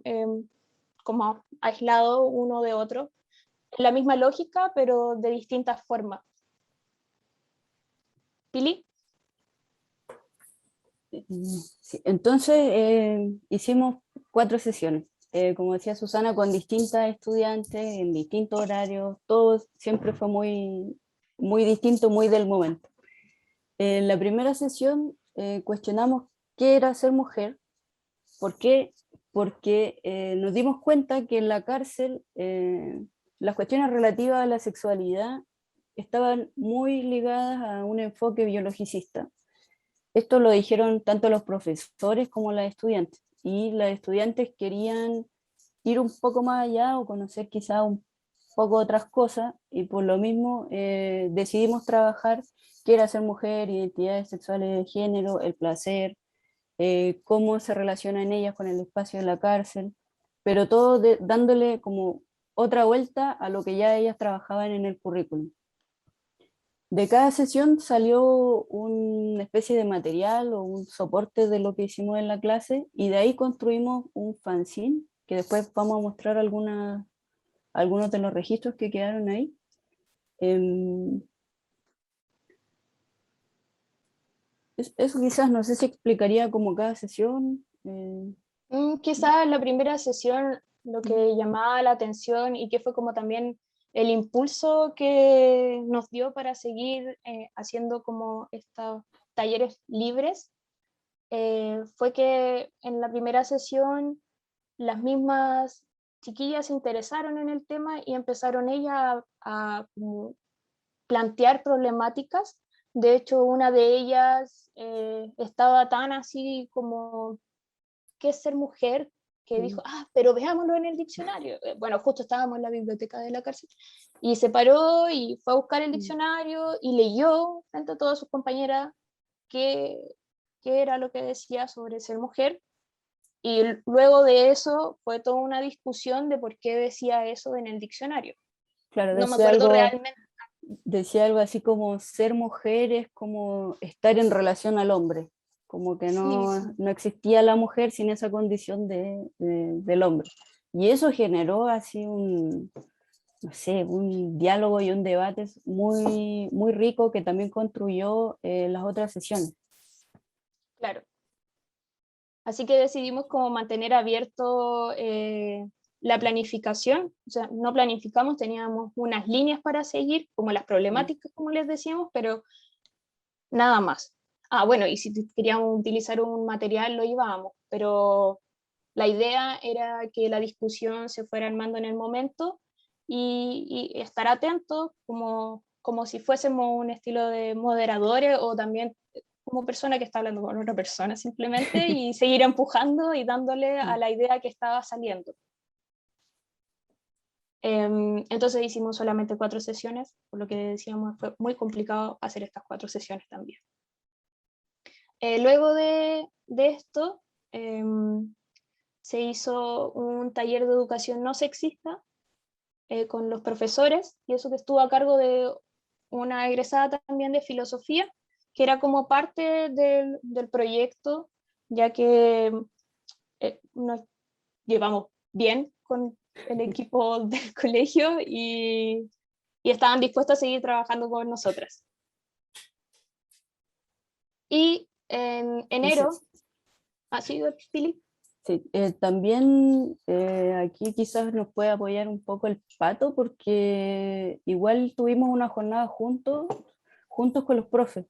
como aislado uno de otro, en la misma lógica, pero de distintas formas. ¿Pili? Sí, entonces hicimos 4 sesiones, como decía Susana, con distintas estudiantes en distintos horarios, todo siempre fue muy, muy distinto, muy del momento. En la primera sesión cuestionamos qué era ser mujer. ¿Por qué? Porque nos dimos cuenta que en la cárcel las cuestiones relativas a la sexualidad estaban muy ligadas a un enfoque biologicista. Esto lo dijeron tanto los profesores como las estudiantes, y las estudiantes querían ir un poco más allá o conocer quizá un poco otras cosas, y por lo mismo decidimos trabajar qué era ser mujer, identidades sexuales de género, el placer, cómo se relacionan ellas con el espacio de la cárcel, pero todo dándole como otra vuelta a lo que ya ellas trabajaban en el currículum. De cada sesión salió una especie de material o un soporte de lo que hicimos en la clase, y de ahí construimos un fanzine, que después vamos a mostrar algunos de los registros que quedaron ahí. Eso quizás, no sé si explicaría como cada sesión. Quizás la primera sesión lo que llamaba la atención y que fue como también el impulso que nos dio para seguir haciendo como estos talleres libres, fue que en la primera sesión las mismas chiquillas se interesaron en el tema y empezaron ellas a como plantear problemáticas. De hecho, una de ellas estaba tan así como, ¿qué es ser mujer? Que dijo, pero veámoslo en el diccionario. Bueno, justo estábamos en la biblioteca de la cárcel y se paró y fue a buscar el diccionario y leyó frente a todas sus compañeras qué era lo que decía sobre ser mujer. Y luego de eso fue toda una discusión de por qué decía eso en el diccionario. Claro, No me acuerdo realmente. Decía algo así como ser mujer es como estar en relación al hombre, como que no existía la mujer sin esa condición del hombre. Y eso generó así no sé, un diálogo y un debate muy, muy rico que también construyó las otras sesiones. Claro. Así que decidimos como mantener abierto la planificación, o sea, no planificamos, teníamos unas líneas para seguir, como las problemáticas, como les decíamos, pero nada más. Bueno, y si queríamos utilizar un material lo llevábamos, pero la idea era que la discusión se fuera armando en el momento y estar atentos como si fuésemos un estilo de moderadores o también como persona que está hablando con otra persona simplemente y seguir empujando y dándole a la idea que estaba saliendo. Entonces hicimos solamente 4 sesiones, por lo que decíamos fue muy complicado hacer estas 4 sesiones también. Luego de esto se hizo un taller de educación no sexista con los profesores, y eso que estuvo a cargo de una egresada también de filosofía, que era como parte del proyecto, ya que nos llevamos bien con el equipo del colegio y estaban dispuestos a seguir trabajando con nosotras. Y en enero... ¿Sí, Pili? Sí, también aquí quizás nos puede apoyar un poco el Pato, porque igual tuvimos una jornada juntos con los profes,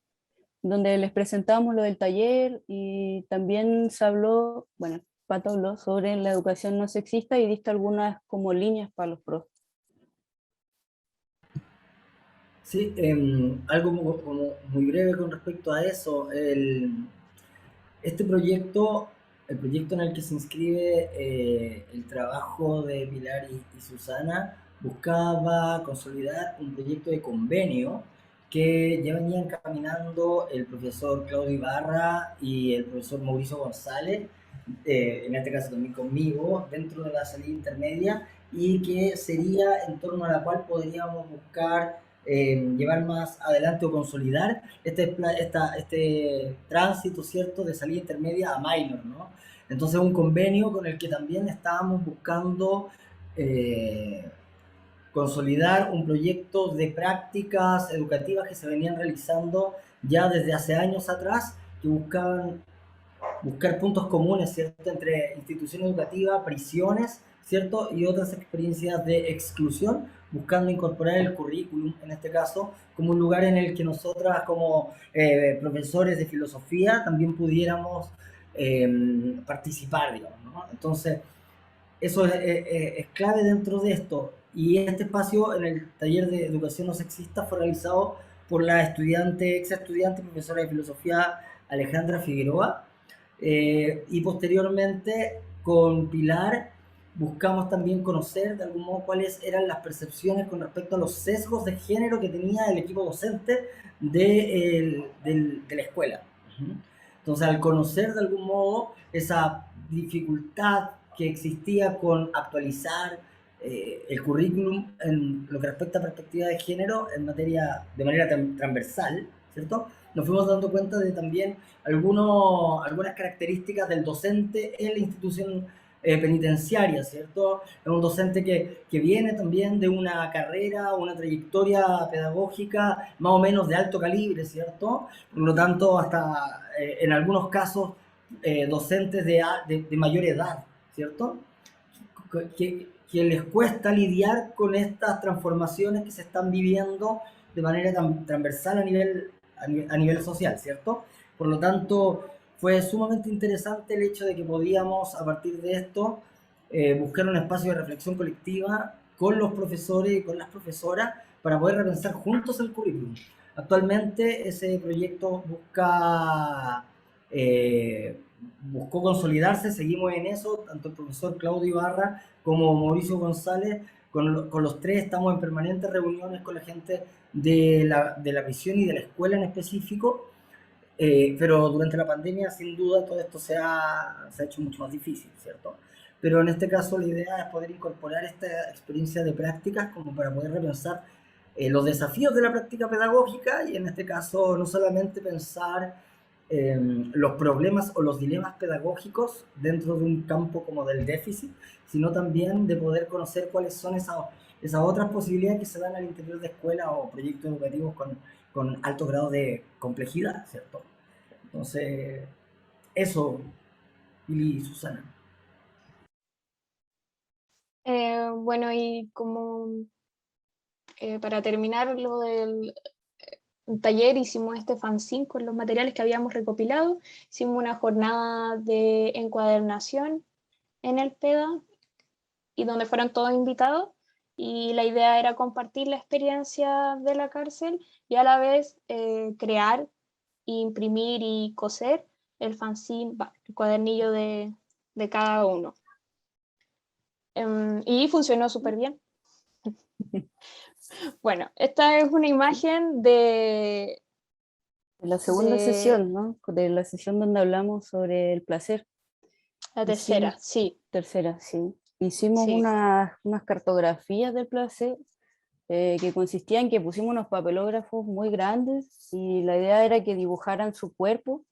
donde les presentamos lo del taller y también se habló, bueno, Pato habló sobre la educación no sexista y diste algunas como líneas para los profes. Sí, algo muy breve con respecto a eso. Este proyecto, el proyecto en el que se inscribe el trabajo de Pilar y Susana, buscaba consolidar un proyecto de convenio que ya venían caminando el profesor Claudio Ibarra y el profesor Mauricio González, en este caso también conmigo, dentro de la salida intermedia, y que sería en torno a la cual podríamos buscar llevar más adelante o consolidar este tránsito, ¿cierto?, de salida intermedia a minor, ¿no? Entonces un convenio con el que también estábamos buscando consolidar un proyecto de prácticas educativas que se venían realizando ya desde hace años atrás, que buscaban buscar puntos comunes, ¿cierto?, entre instituciones educativas, prisiones, ¿cierto?, y otras experiencias de exclusión, buscando incorporar el currículum, en este caso, como un lugar en el que nosotras como profesores de filosofía también pudiéramos participar, digamos, ¿no? Entonces, eso es clave dentro de esto. Y este espacio en el taller de educación no sexista fue realizado por la ex estudiante, profesora de filosofía Alejandra Figueroa, y posteriormente con Pilar buscamos también conocer de algún modo cuáles eran las percepciones con respecto a los sesgos de género que tenía el equipo docente de la escuela. Entonces, al conocer de algún modo esa dificultad que existía con actualizar el currículum en lo que respecta a perspectiva de género de manera transversal, ¿cierto?, nos fuimos dando cuenta de también algunas características del docente en la institución penitenciaria, ¿cierto? Es un docente que viene también de una carrera, una trayectoria pedagógica más o menos de alto calibre, ¿cierto? Por lo tanto, hasta en algunos casos, docentes de mayor edad, ¿cierto? Que les cuesta lidiar con estas transformaciones que se están viviendo de manera tan transversal a nivel social, ¿cierto? Por lo tanto, fue sumamente interesante el hecho de que podíamos, a partir de esto, buscar un espacio de reflexión colectiva con los profesores y con las profesoras para poder repensar juntos el currículum. Actualmente ese proyecto buscó consolidarse, seguimos en eso, tanto el profesor Claudio Ibarra como Mauricio González, con los tres estamos en permanentes reuniones con la gente de la misión y de la escuela en específico, pero durante la pandemia sin duda todo esto se ha hecho mucho más difícil, ¿cierto? Pero en este caso la idea es poder incorporar esta experiencia de prácticas como para poder repensar los desafíos de la práctica pedagógica y en este caso no solamente pensar los problemas o los dilemas pedagógicos dentro de un campo como del déficit, sino también de poder conocer cuáles son esas otras posibilidades que se dan al interior de escuelas o proyectos educativos con alto grado de complejidad, ¿cierto? Entonces, eso, Pili y Susana. Bueno, y como para terminar lo del taller, hicimos este fanzine con los materiales que habíamos recopilado, hicimos una jornada de encuadernación en el PEDA y donde fueron todos invitados, y la idea era compartir la experiencia de la cárcel y a la vez crear, imprimir y coser el fanzine, el cuadernillo de cada uno. Y funcionó súper bien. Bueno, esta es una imagen de la segunda sesión, ¿no? De la sesión donde hablamos sobre el placer. La tercera, sí. Tercera, sí. Hicimos Sí. unas cartografías del placer que consistía en que pusimos unos papelógrafos muy grandes y la idea era que dibujaran su cuerpo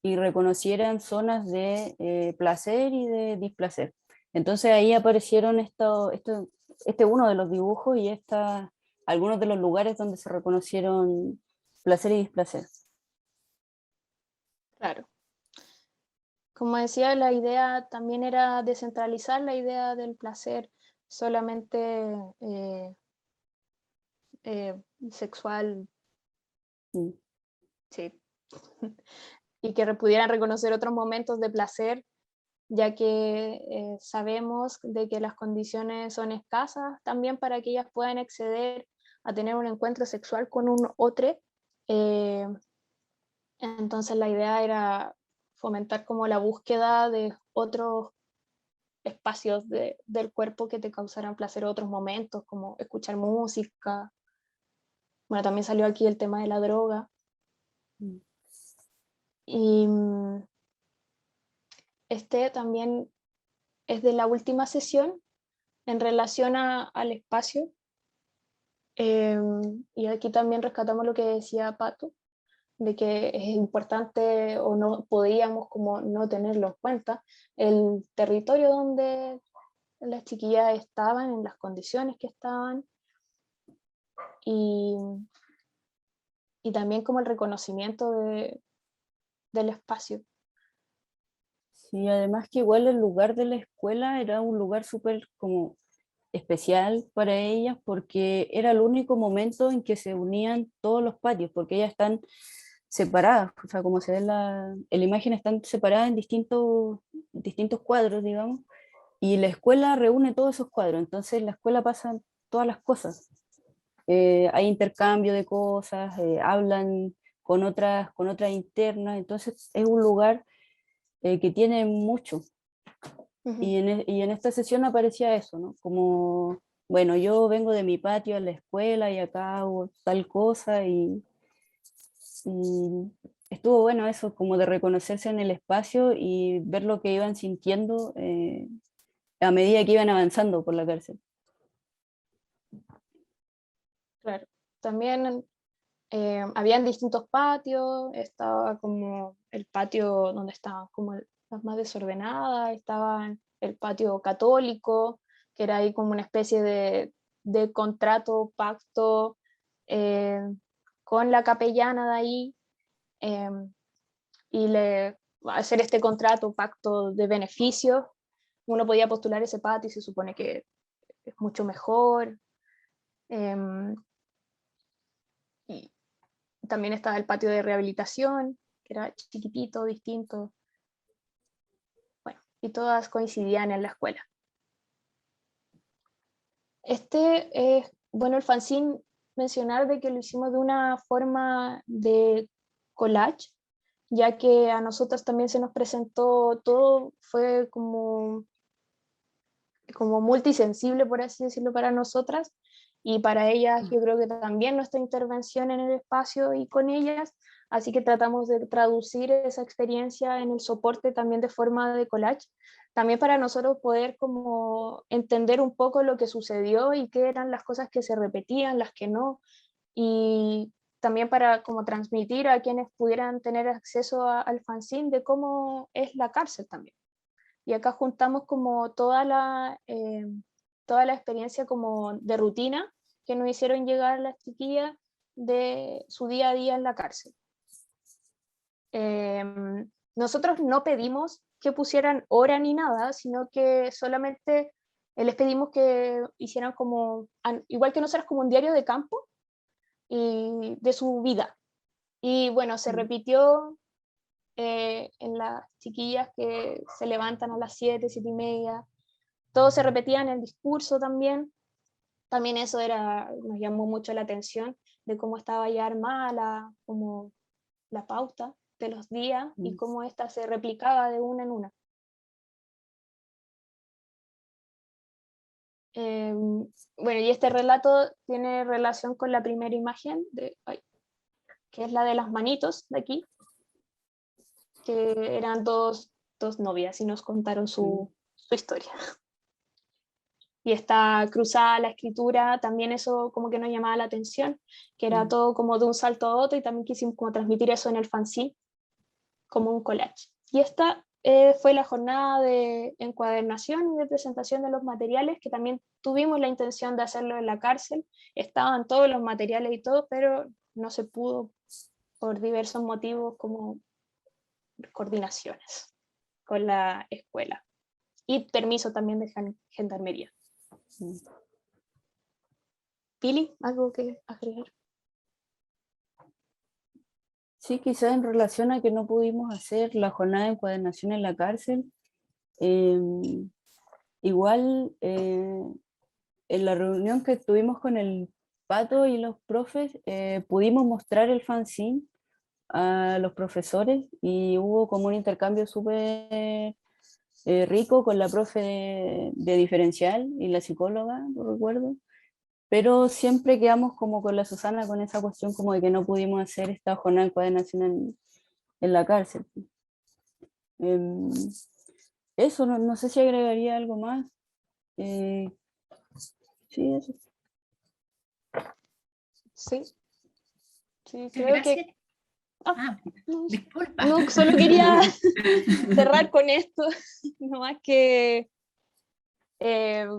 y reconocieran zonas de placer y de displacer. Entonces ahí aparecieron uno de los dibujos y algunos de los lugares donde se reconocieron placer y displacer. Claro. Como decía, la idea también era descentralizar la idea del placer solamente sexual. Sí. Y que pudieran reconocer otros momentos de placer, ya que sabemos de que las condiciones son escasas también para que ellas puedan acceder a tener un encuentro sexual con un otro. Entonces la idea era fomentar como la búsqueda de otros espacios del cuerpo que te causaran placer, otros momentos, como escuchar música. Bueno, también salió aquí el tema de la droga. Y este también es de la última sesión en relación al espacio. Y aquí también rescatamos lo que decía Pato, de que es importante o no podíamos como no tenerlo en cuenta, el territorio donde las chiquillas estaban, en las condiciones que estaban, y también como el reconocimiento del espacio. Sí, además que igual el lugar de la escuela era un lugar súper como especial para ellas porque era el único momento en que se unían todos los patios, porque ellas están separadas, o sea, como se ve en la imagen, están separadas en distintos cuadros, digamos, y la escuela reúne todos esos cuadros, entonces en la escuela pasan todas las cosas. Hay intercambio de cosas, hablan con otras internas, entonces es un lugar que tiene mucho. Y en esta sesión aparecía eso, ¿no? Como, bueno, yo vengo de mi patio a la escuela y acá hago tal cosa y estuvo bueno eso, como de reconocerse en el espacio y ver lo que iban sintiendo a medida que iban avanzando por la cárcel. Claro, también habían distintos patios, estaba como el patio donde estaban como las más desordenadas, estaban el patio católico, que era ahí como una especie de contrato, pacto con la capellana de ahí, y hacer este contrato, pacto de beneficios. Uno podía postular ese patio y se supone que es mucho mejor. Y también estaba el patio de rehabilitación, que era chiquitito, distinto. Bueno, y todas coincidían en la escuela. Bueno, el fanzine, mencionar de que lo hicimos de una forma de collage, ya que a nosotros también se nos presentó todo, fue como multisensible, por así decirlo, para nosotras, y para ellas yo creo que también nuestra intervención en el espacio y con ellas, así que tratamos de traducir esa experiencia en el soporte también de forma de collage, también para nosotros poder como entender un poco lo que sucedió y qué eran las cosas que se repetían, las que no, y también para como transmitir a quienes pudieran tener acceso al fanzine de cómo es la cárcel también. Y acá juntamos como toda la experiencia como de rutina que nos hicieron llegar las chiquillas de su día a día en la cárcel. Nosotros no pedimos que pusieran hora ni nada, sino que solamente les pedimos que hicieran como, igual que nosotros, como un diario de campo y de su vida. Y bueno, se repitió en las chiquillas que se levantan a las 7, 7:30, todo se repetía en el discurso también. También eso nos llamó mucho la atención de cómo estaba ya armada como la pauta de los días y cómo esta se replicaba de una en una. Bueno, y este relato tiene relación con la primera imagen, que es la de las manitos de aquí, que eran dos novias y nos contaron su historia. Y está cruzada la escritura, también eso como que nos llamaba la atención, que era todo como de un salto a otro, y también quisimos como transmitir eso en el fanzine, como un collage. Y esta fue la jornada de encuadernación y de presentación de los materiales, que también tuvimos la intención de hacerlo en la cárcel, estaban todos los materiales y todo, pero no se pudo por diversos motivos como coordinaciones con la escuela y permiso también de gendarmería. Pili, ¿algo que agregar? Sí, quizás en relación a que no pudimos hacer la jornada de encuadernación en la cárcel, igual en la reunión que tuvimos con el Pato y los profes, pudimos mostrar el fanzine a los profesores y hubo como un intercambio súper rico con la profe de diferencial y la psicóloga, no recuerdo, pero siempre quedamos como con la Susana con esa cuestión como de que no pudimos hacer esta jornada de encuadernación en la cárcel. Eso, no sé si agregaría algo más. Sí, eso. Sí. Sí, creo Gracias. que... Disculpa. No, solo quería cerrar con esto, no más que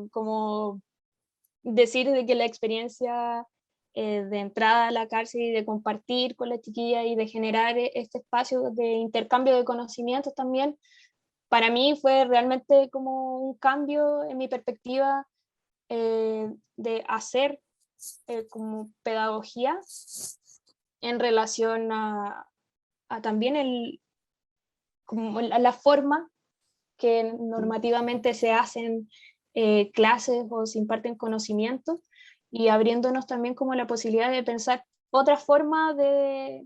como decir de que la experiencia de entrada a la cárcel y de compartir con la chiquilla y de generar este espacio de intercambio de conocimientos también, para mí fue realmente como un cambio en mi perspectiva de hacer como pedagogía en relación a también como la forma que normativamente se hacen clases o se imparten conocimientos, y abriéndonos también como la posibilidad de pensar otra forma de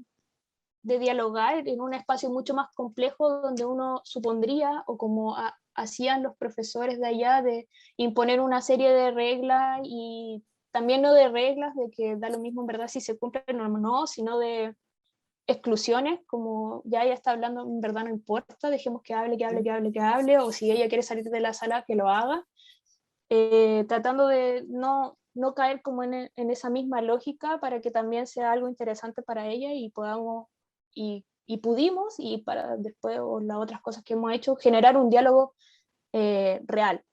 dialogar en un espacio mucho más complejo donde uno supondría, o como hacían los profesores de allá, de imponer una serie de reglas, y también no de reglas de que da lo mismo en verdad si se cumplen o no, sino de exclusiones, como ya ella está hablando, en verdad no importa, dejemos que hable, o si ella quiere salir de la sala, que lo haga, tratando de no caer como en esa misma lógica, para que también sea algo interesante para ella y podamos, y pudimos, y para después, o las otras cosas que hemos hecho, generar un diálogo real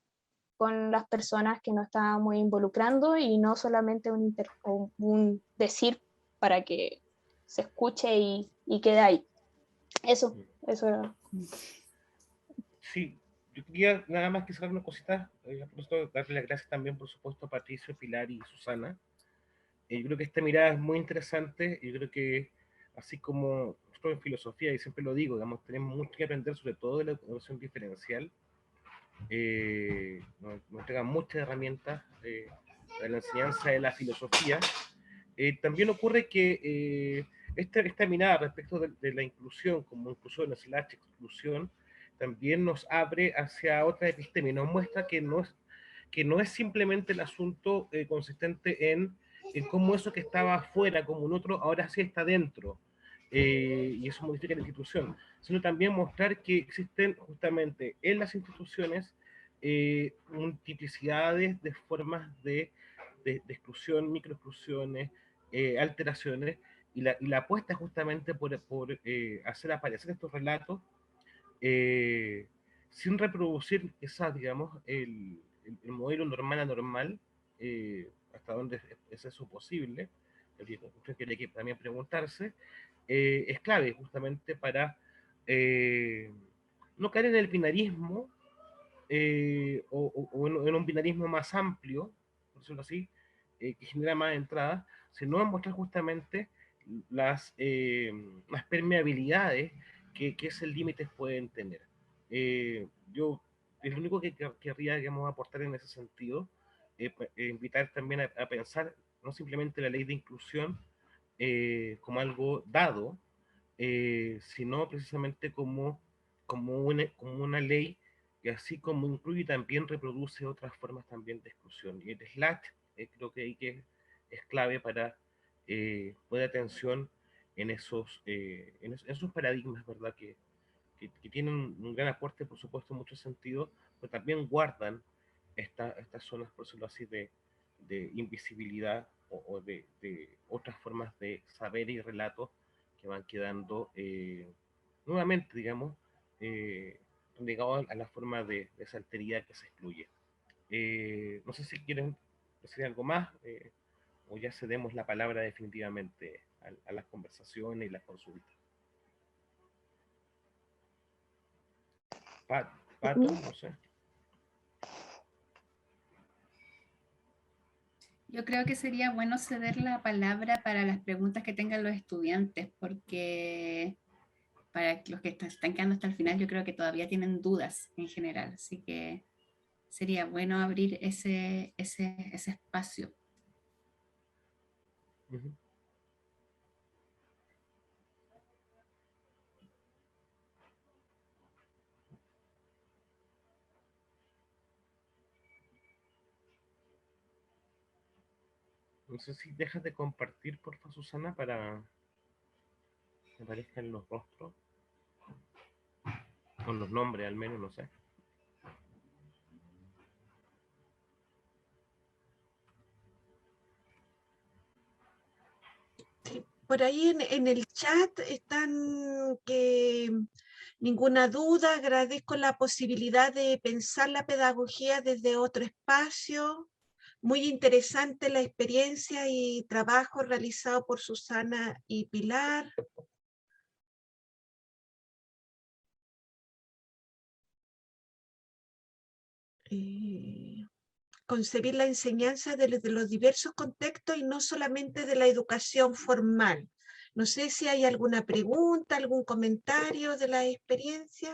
con las personas que nos estábamos involucrando y no solamente un decir para que se escuche y quede ahí. Eso era. Sí, yo quería nada más que sacar una cosita, por eso darle las gracias también, por supuesto, a Patricio, Pilar y Susana. Yo creo que esta mirada es muy interesante. Yo creo que, así como nosotros en filosofía, y siempre lo digo, digamos, tenemos mucho que aprender, sobre todo de la educación diferencial. Nos entregan muchas herramientas para la enseñanza de la filosofía. También ocurre que esta mirada respecto de la inclusión, como inclusión, / exclusión, también nos abre hacia otra epistemia y nos muestra que no es simplemente el asunto consistente en cómo eso que estaba afuera, como un otro, ahora sí está dentro, y eso modifica la institución, sino también mostrar que existen justamente en las instituciones multiplicidades de formas de exclusión, microexclusiones, alteraciones, y la apuesta justamente por hacer aparecer estos relatos sin reproducir quizás, digamos, el modelo normal anormal, hasta dónde es eso posible, usted quiere que también preguntarse, es clave justamente para no caer en el binarismo, o en un binarismo más amplio, por decirlo así, que genera más entradas, sino mostrar justamente las permeabilidades que esos límites pueden tener. Yo, el único que querría, digamos, aportar en ese sentido, invitar también a pensar no simplemente la ley de inclusión como algo dado, sino precisamente como una ley que así como incluye también reproduce otras formas también de exclusión. Y el SLAT creo que ahí que es clave para poner atención en esos paradigmas, ¿verdad? Que tienen un gran aporte, por supuesto, en muchos sentidos, pero también guardan estas zonas, por decirlo así, de invisibilidad o de otras formas de saber y relatos que van quedando nuevamente, digamos, ligados a la forma de esa alteridad que se excluye. No sé si quieren decir algo más o ya cedemos la palabra definitivamente a las conversaciones y las consultas. Pato, no sé. Yo creo que sería bueno ceder la palabra para las preguntas que tengan los estudiantes, porque para los que están quedando hasta el final, yo creo que todavía tienen dudas en general, así que sería bueno abrir ese espacio. Uh-huh. No sé si dejas de compartir, porfa, Susana, para que aparezcan los rostros, con los nombres al menos, no sé. Por ahí en el chat están que ninguna duda, agradezco la posibilidad de pensar la pedagogía desde otro espacio. Muy interesante la experiencia y trabajo realizado por Susana y Pilar. Concebir la enseñanza desde los diversos contextos y no solamente de la educación formal. No sé si hay alguna pregunta, algún comentario de la experiencia.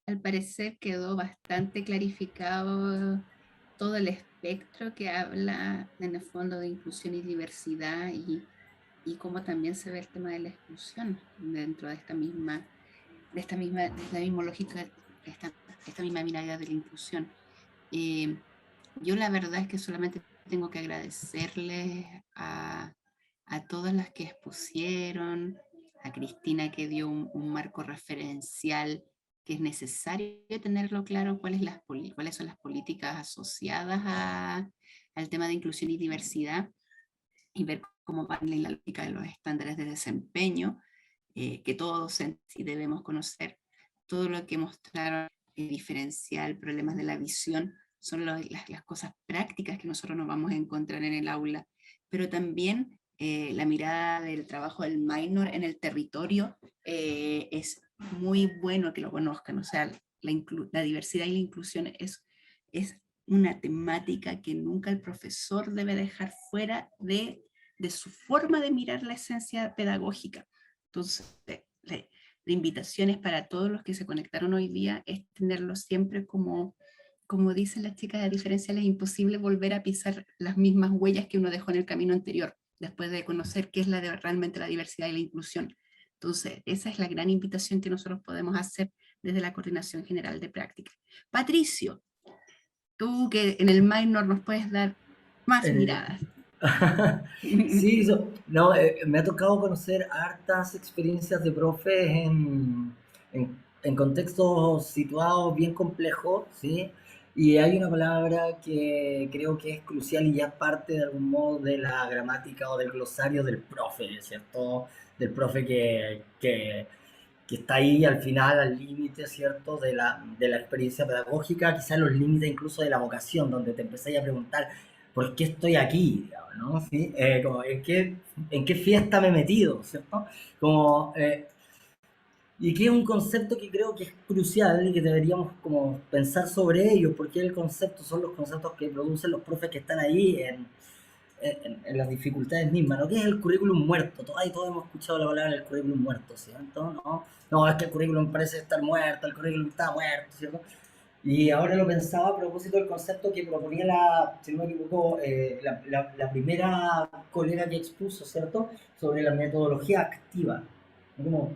Al parecer quedó bastante clarificado todo el espectro que habla en el fondo de inclusión y diversidad y cómo también se ve el tema de la exclusión dentro de esta misma lógica, esta misma mirada de la inclusión. Yo la verdad es que solamente tengo que agradecerles a todas las que expusieron, a Cristina que dio un marco referencial que es necesario tenerlo claro cuáles son las políticas asociadas al tema de inclusión y diversidad y ver cómo van en la lógica de los estándares de desempeño. que todo docente sí debemos conocer. Todo lo que mostraron, diferencial, problemas de la visión, son las cosas prácticas que nosotros nos vamos a encontrar en el aula, pero también la mirada del trabajo del minor en el territorio es muy bueno que lo conozcan. O sea, la diversidad y la inclusión es una temática que nunca el profesor debe dejar fuera de su forma de mirar la esencia pedagógica. Entonces, la invitación es para todos los que se conectaron hoy día, es tenerlo siempre como dicen las chicas de diferencial, es imposible volver a pisar las mismas huellas que uno dejó en el camino anterior, después de conocer qué es realmente la diversidad y la inclusión. Entonces, esa es la gran invitación que nosotros podemos hacer desde la Coordinación General de Práctica. Patricio, tú que en el minor nos puedes dar más miradas. Sí, no, me ha tocado conocer hartas experiencias de profes en contextos situados bien complejos, ¿sí? Y hay una palabra que creo que es crucial y ya es parte de algún modo de la gramática o del glosario del profe, ¿cierto? Del profe que está ahí al final, al límite, ¿cierto? De la experiencia pedagógica, quizás los límites incluso de la vocación, donde te empezáis a preguntar, ¿por qué estoy aquí? Digamos, ¿no? ¿Sí? Como, ¿en qué fiesta me he metido? ¿Cierto? Como, y que es un concepto que creo que es crucial y que deberíamos como pensar sobre ello, porque el concepto son los conceptos que producen los profes que están ahí en las dificultades mismas, ¿no? ¿Qué es el currículum muerto? Todos hemos escuchado la palabra del currículum muerto, ¿cierto? No, es que el currículum parece estar muerto, el currículum está muerto, ¿cierto? Y ahora lo pensaba a propósito del concepto que proponía si no me equivoco, la primera colega que expuso, ¿cierto? Sobre la metodología activa. Como,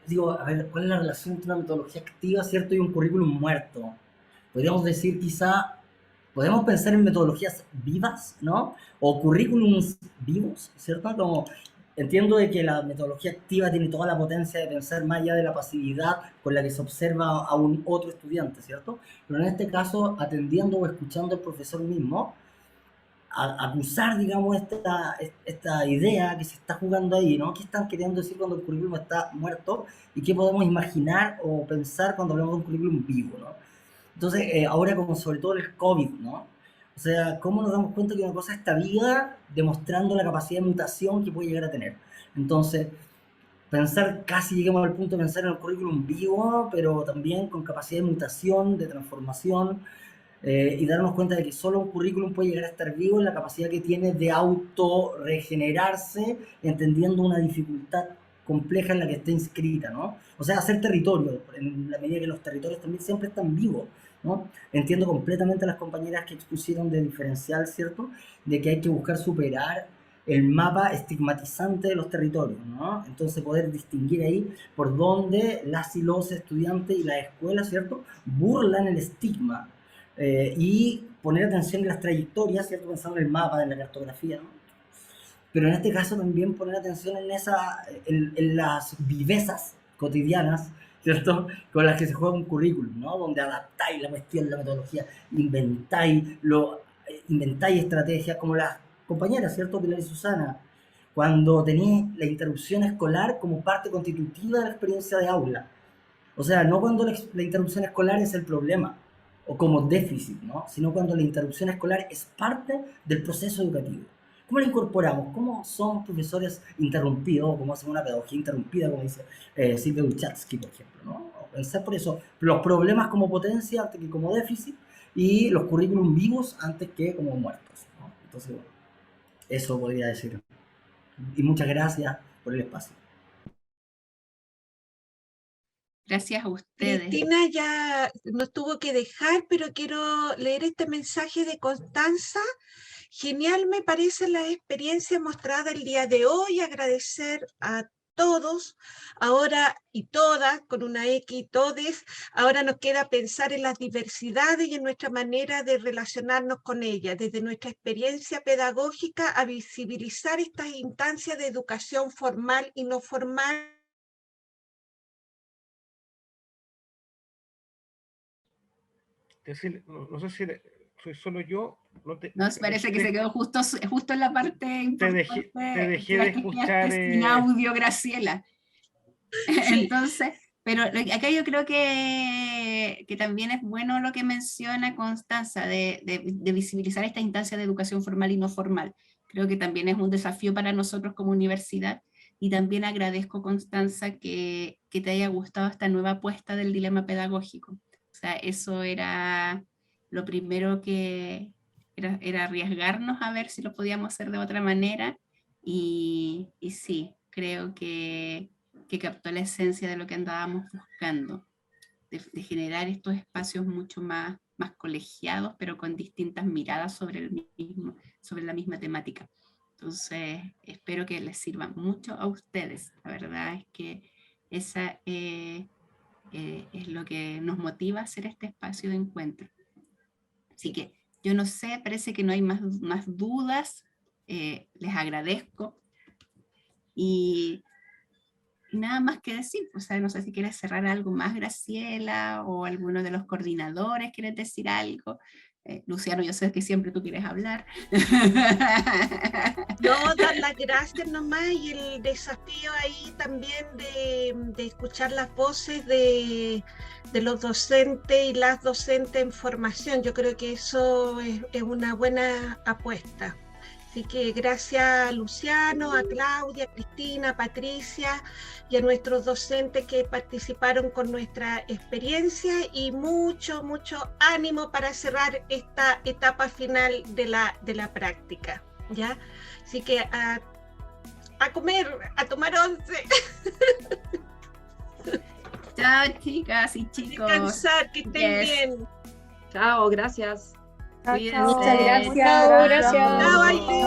digo, a ver, ¿cuál es la relación entre una metodología activa, ¿cierto? Y un currículum muerto. Podríamos decir quizá, podemos pensar en metodologías vivas, ¿no? O currículums vivos, ¿cierto? Como entiendo de que la metodología activa tiene toda la potencia de pensar más allá de la pasividad con la que se observa a un otro estudiante, ¿cierto? Pero en este caso, atendiendo o escuchando al profesor mismo, acusar, digamos, esta idea que se está jugando ahí, ¿no? ¿Qué están queriendo decir cuando el currículum está muerto? ¿Y qué podemos imaginar o pensar cuando hablamos de un currículum vivo, ¿no? Entonces, ahora como sobre todo el COVID, ¿no? O sea, ¿cómo nos damos cuenta que una cosa está viva demostrando la capacidad de mutación que puede llegar a tener? Entonces, pensar, casi llegamos al punto de pensar en el currículum vivo, pero también con capacidad de mutación, de transformación, y darnos cuenta de que solo un currículum puede llegar a estar vivo en la capacidad que tiene de autorregenerarse, entendiendo una dificultad compleja en la que está inscrita, ¿no? O sea, hacer territorio, en la medida que los territorios también siempre están vivos, ¿no? Entiendo completamente a las compañeras que expusieron de diferencial, ¿cierto? De que hay que buscar superar el mapa estigmatizante de los territorios, ¿no? Entonces poder distinguir ahí por dónde las y los estudiantes y las escuelas, ¿cierto? Burlan el estigma, y poner atención en las trayectorias, ¿cierto? Pensando en el mapa, en la cartografía, ¿no? Pero en este caso también poner atención en las vivezas cotidianas, ¿cierto? Con las que se juega un currículum, ¿no? Donde adaptáis la cuestión, la metodología, inventáis estrategias como las compañeras, ¿cierto? Pilar y Susana, cuando tenéis la interrupción escolar como parte constitutiva de la experiencia de aula. O sea, no cuando la interrupción escolar es el problema, o como déficit, ¿no? Sino cuando la interrupción escolar es parte del proceso educativo. ¿Cómo la incorporamos? ¿Cómo somos profesores interrumpidos? ¿Cómo hacemos una pedagogía interrumpida, como dice Silvia Luchatsky, por ejemplo, ¿no? Pensar por eso, los problemas como potencia antes que como déficit, y los currículum vivos antes que como muertos, ¿no? Entonces, bueno, eso podría decir. Y muchas gracias por el espacio. Gracias a ustedes. Cristina ya nos tuvo que dejar, pero quiero leer este mensaje de Constanza. Genial me parece la experiencia mostrada el día de hoy, agradecer a todos, ahora y todas, con una X, todes, ahora nos queda pensar en las diversidades y en nuestra manera de relacionarnos con ellas, desde nuestra experiencia pedagógica a visibilizar estas instancias de educación formal y no formal. No sé si soy solo yo. No, parece que se quedó justo en la parte importante. Te dejé de escuchar. Sin audio, Graciela. Entonces, pero acá yo creo que también es bueno lo que menciona Constanza, de visibilizar esta instancia de educación formal y no formal. Creo que también es un desafío para nosotros como universidad, y también agradezco, Constanza, que te haya gustado esta nueva apuesta del dilema pedagógico. O sea, eso era lo primero, que era arriesgarnos a ver si lo podíamos hacer de otra manera, y sí, creo que captó la esencia de lo que andábamos buscando, de generar estos espacios mucho más colegiados, pero con distintas miradas sobre la misma temática. Entonces, espero que les sirva mucho a ustedes. La verdad es que esa es lo que nos motiva a hacer este espacio de encuentro. Así que, yo no sé, parece que no hay más dudas. Les agradezco. Y nada más que decir, o sea, no sé si quieres cerrar algo más, Graciela, o alguno de los coordinadores quieres decir algo. Luciano, yo sé que siempre tú quieres hablar. No, dar las gracias nomás, y el desafío ahí también de escuchar las voces de los docentes y las docentes en formación. Yo creo que eso es una buena apuesta. Así que gracias a Luciano, a Claudia, a Cristina, a Patricia y a nuestros docentes que participaron con nuestra experiencia, y mucho ánimo para cerrar esta etapa final de la práctica, ¿ya? Así que a comer, a tomar once. Chao, chicas y chicos. Descansar, que estén bien. Chao, gracias. Cuídense. Muchas gracias. Chao, gracias. Chao, Aileen.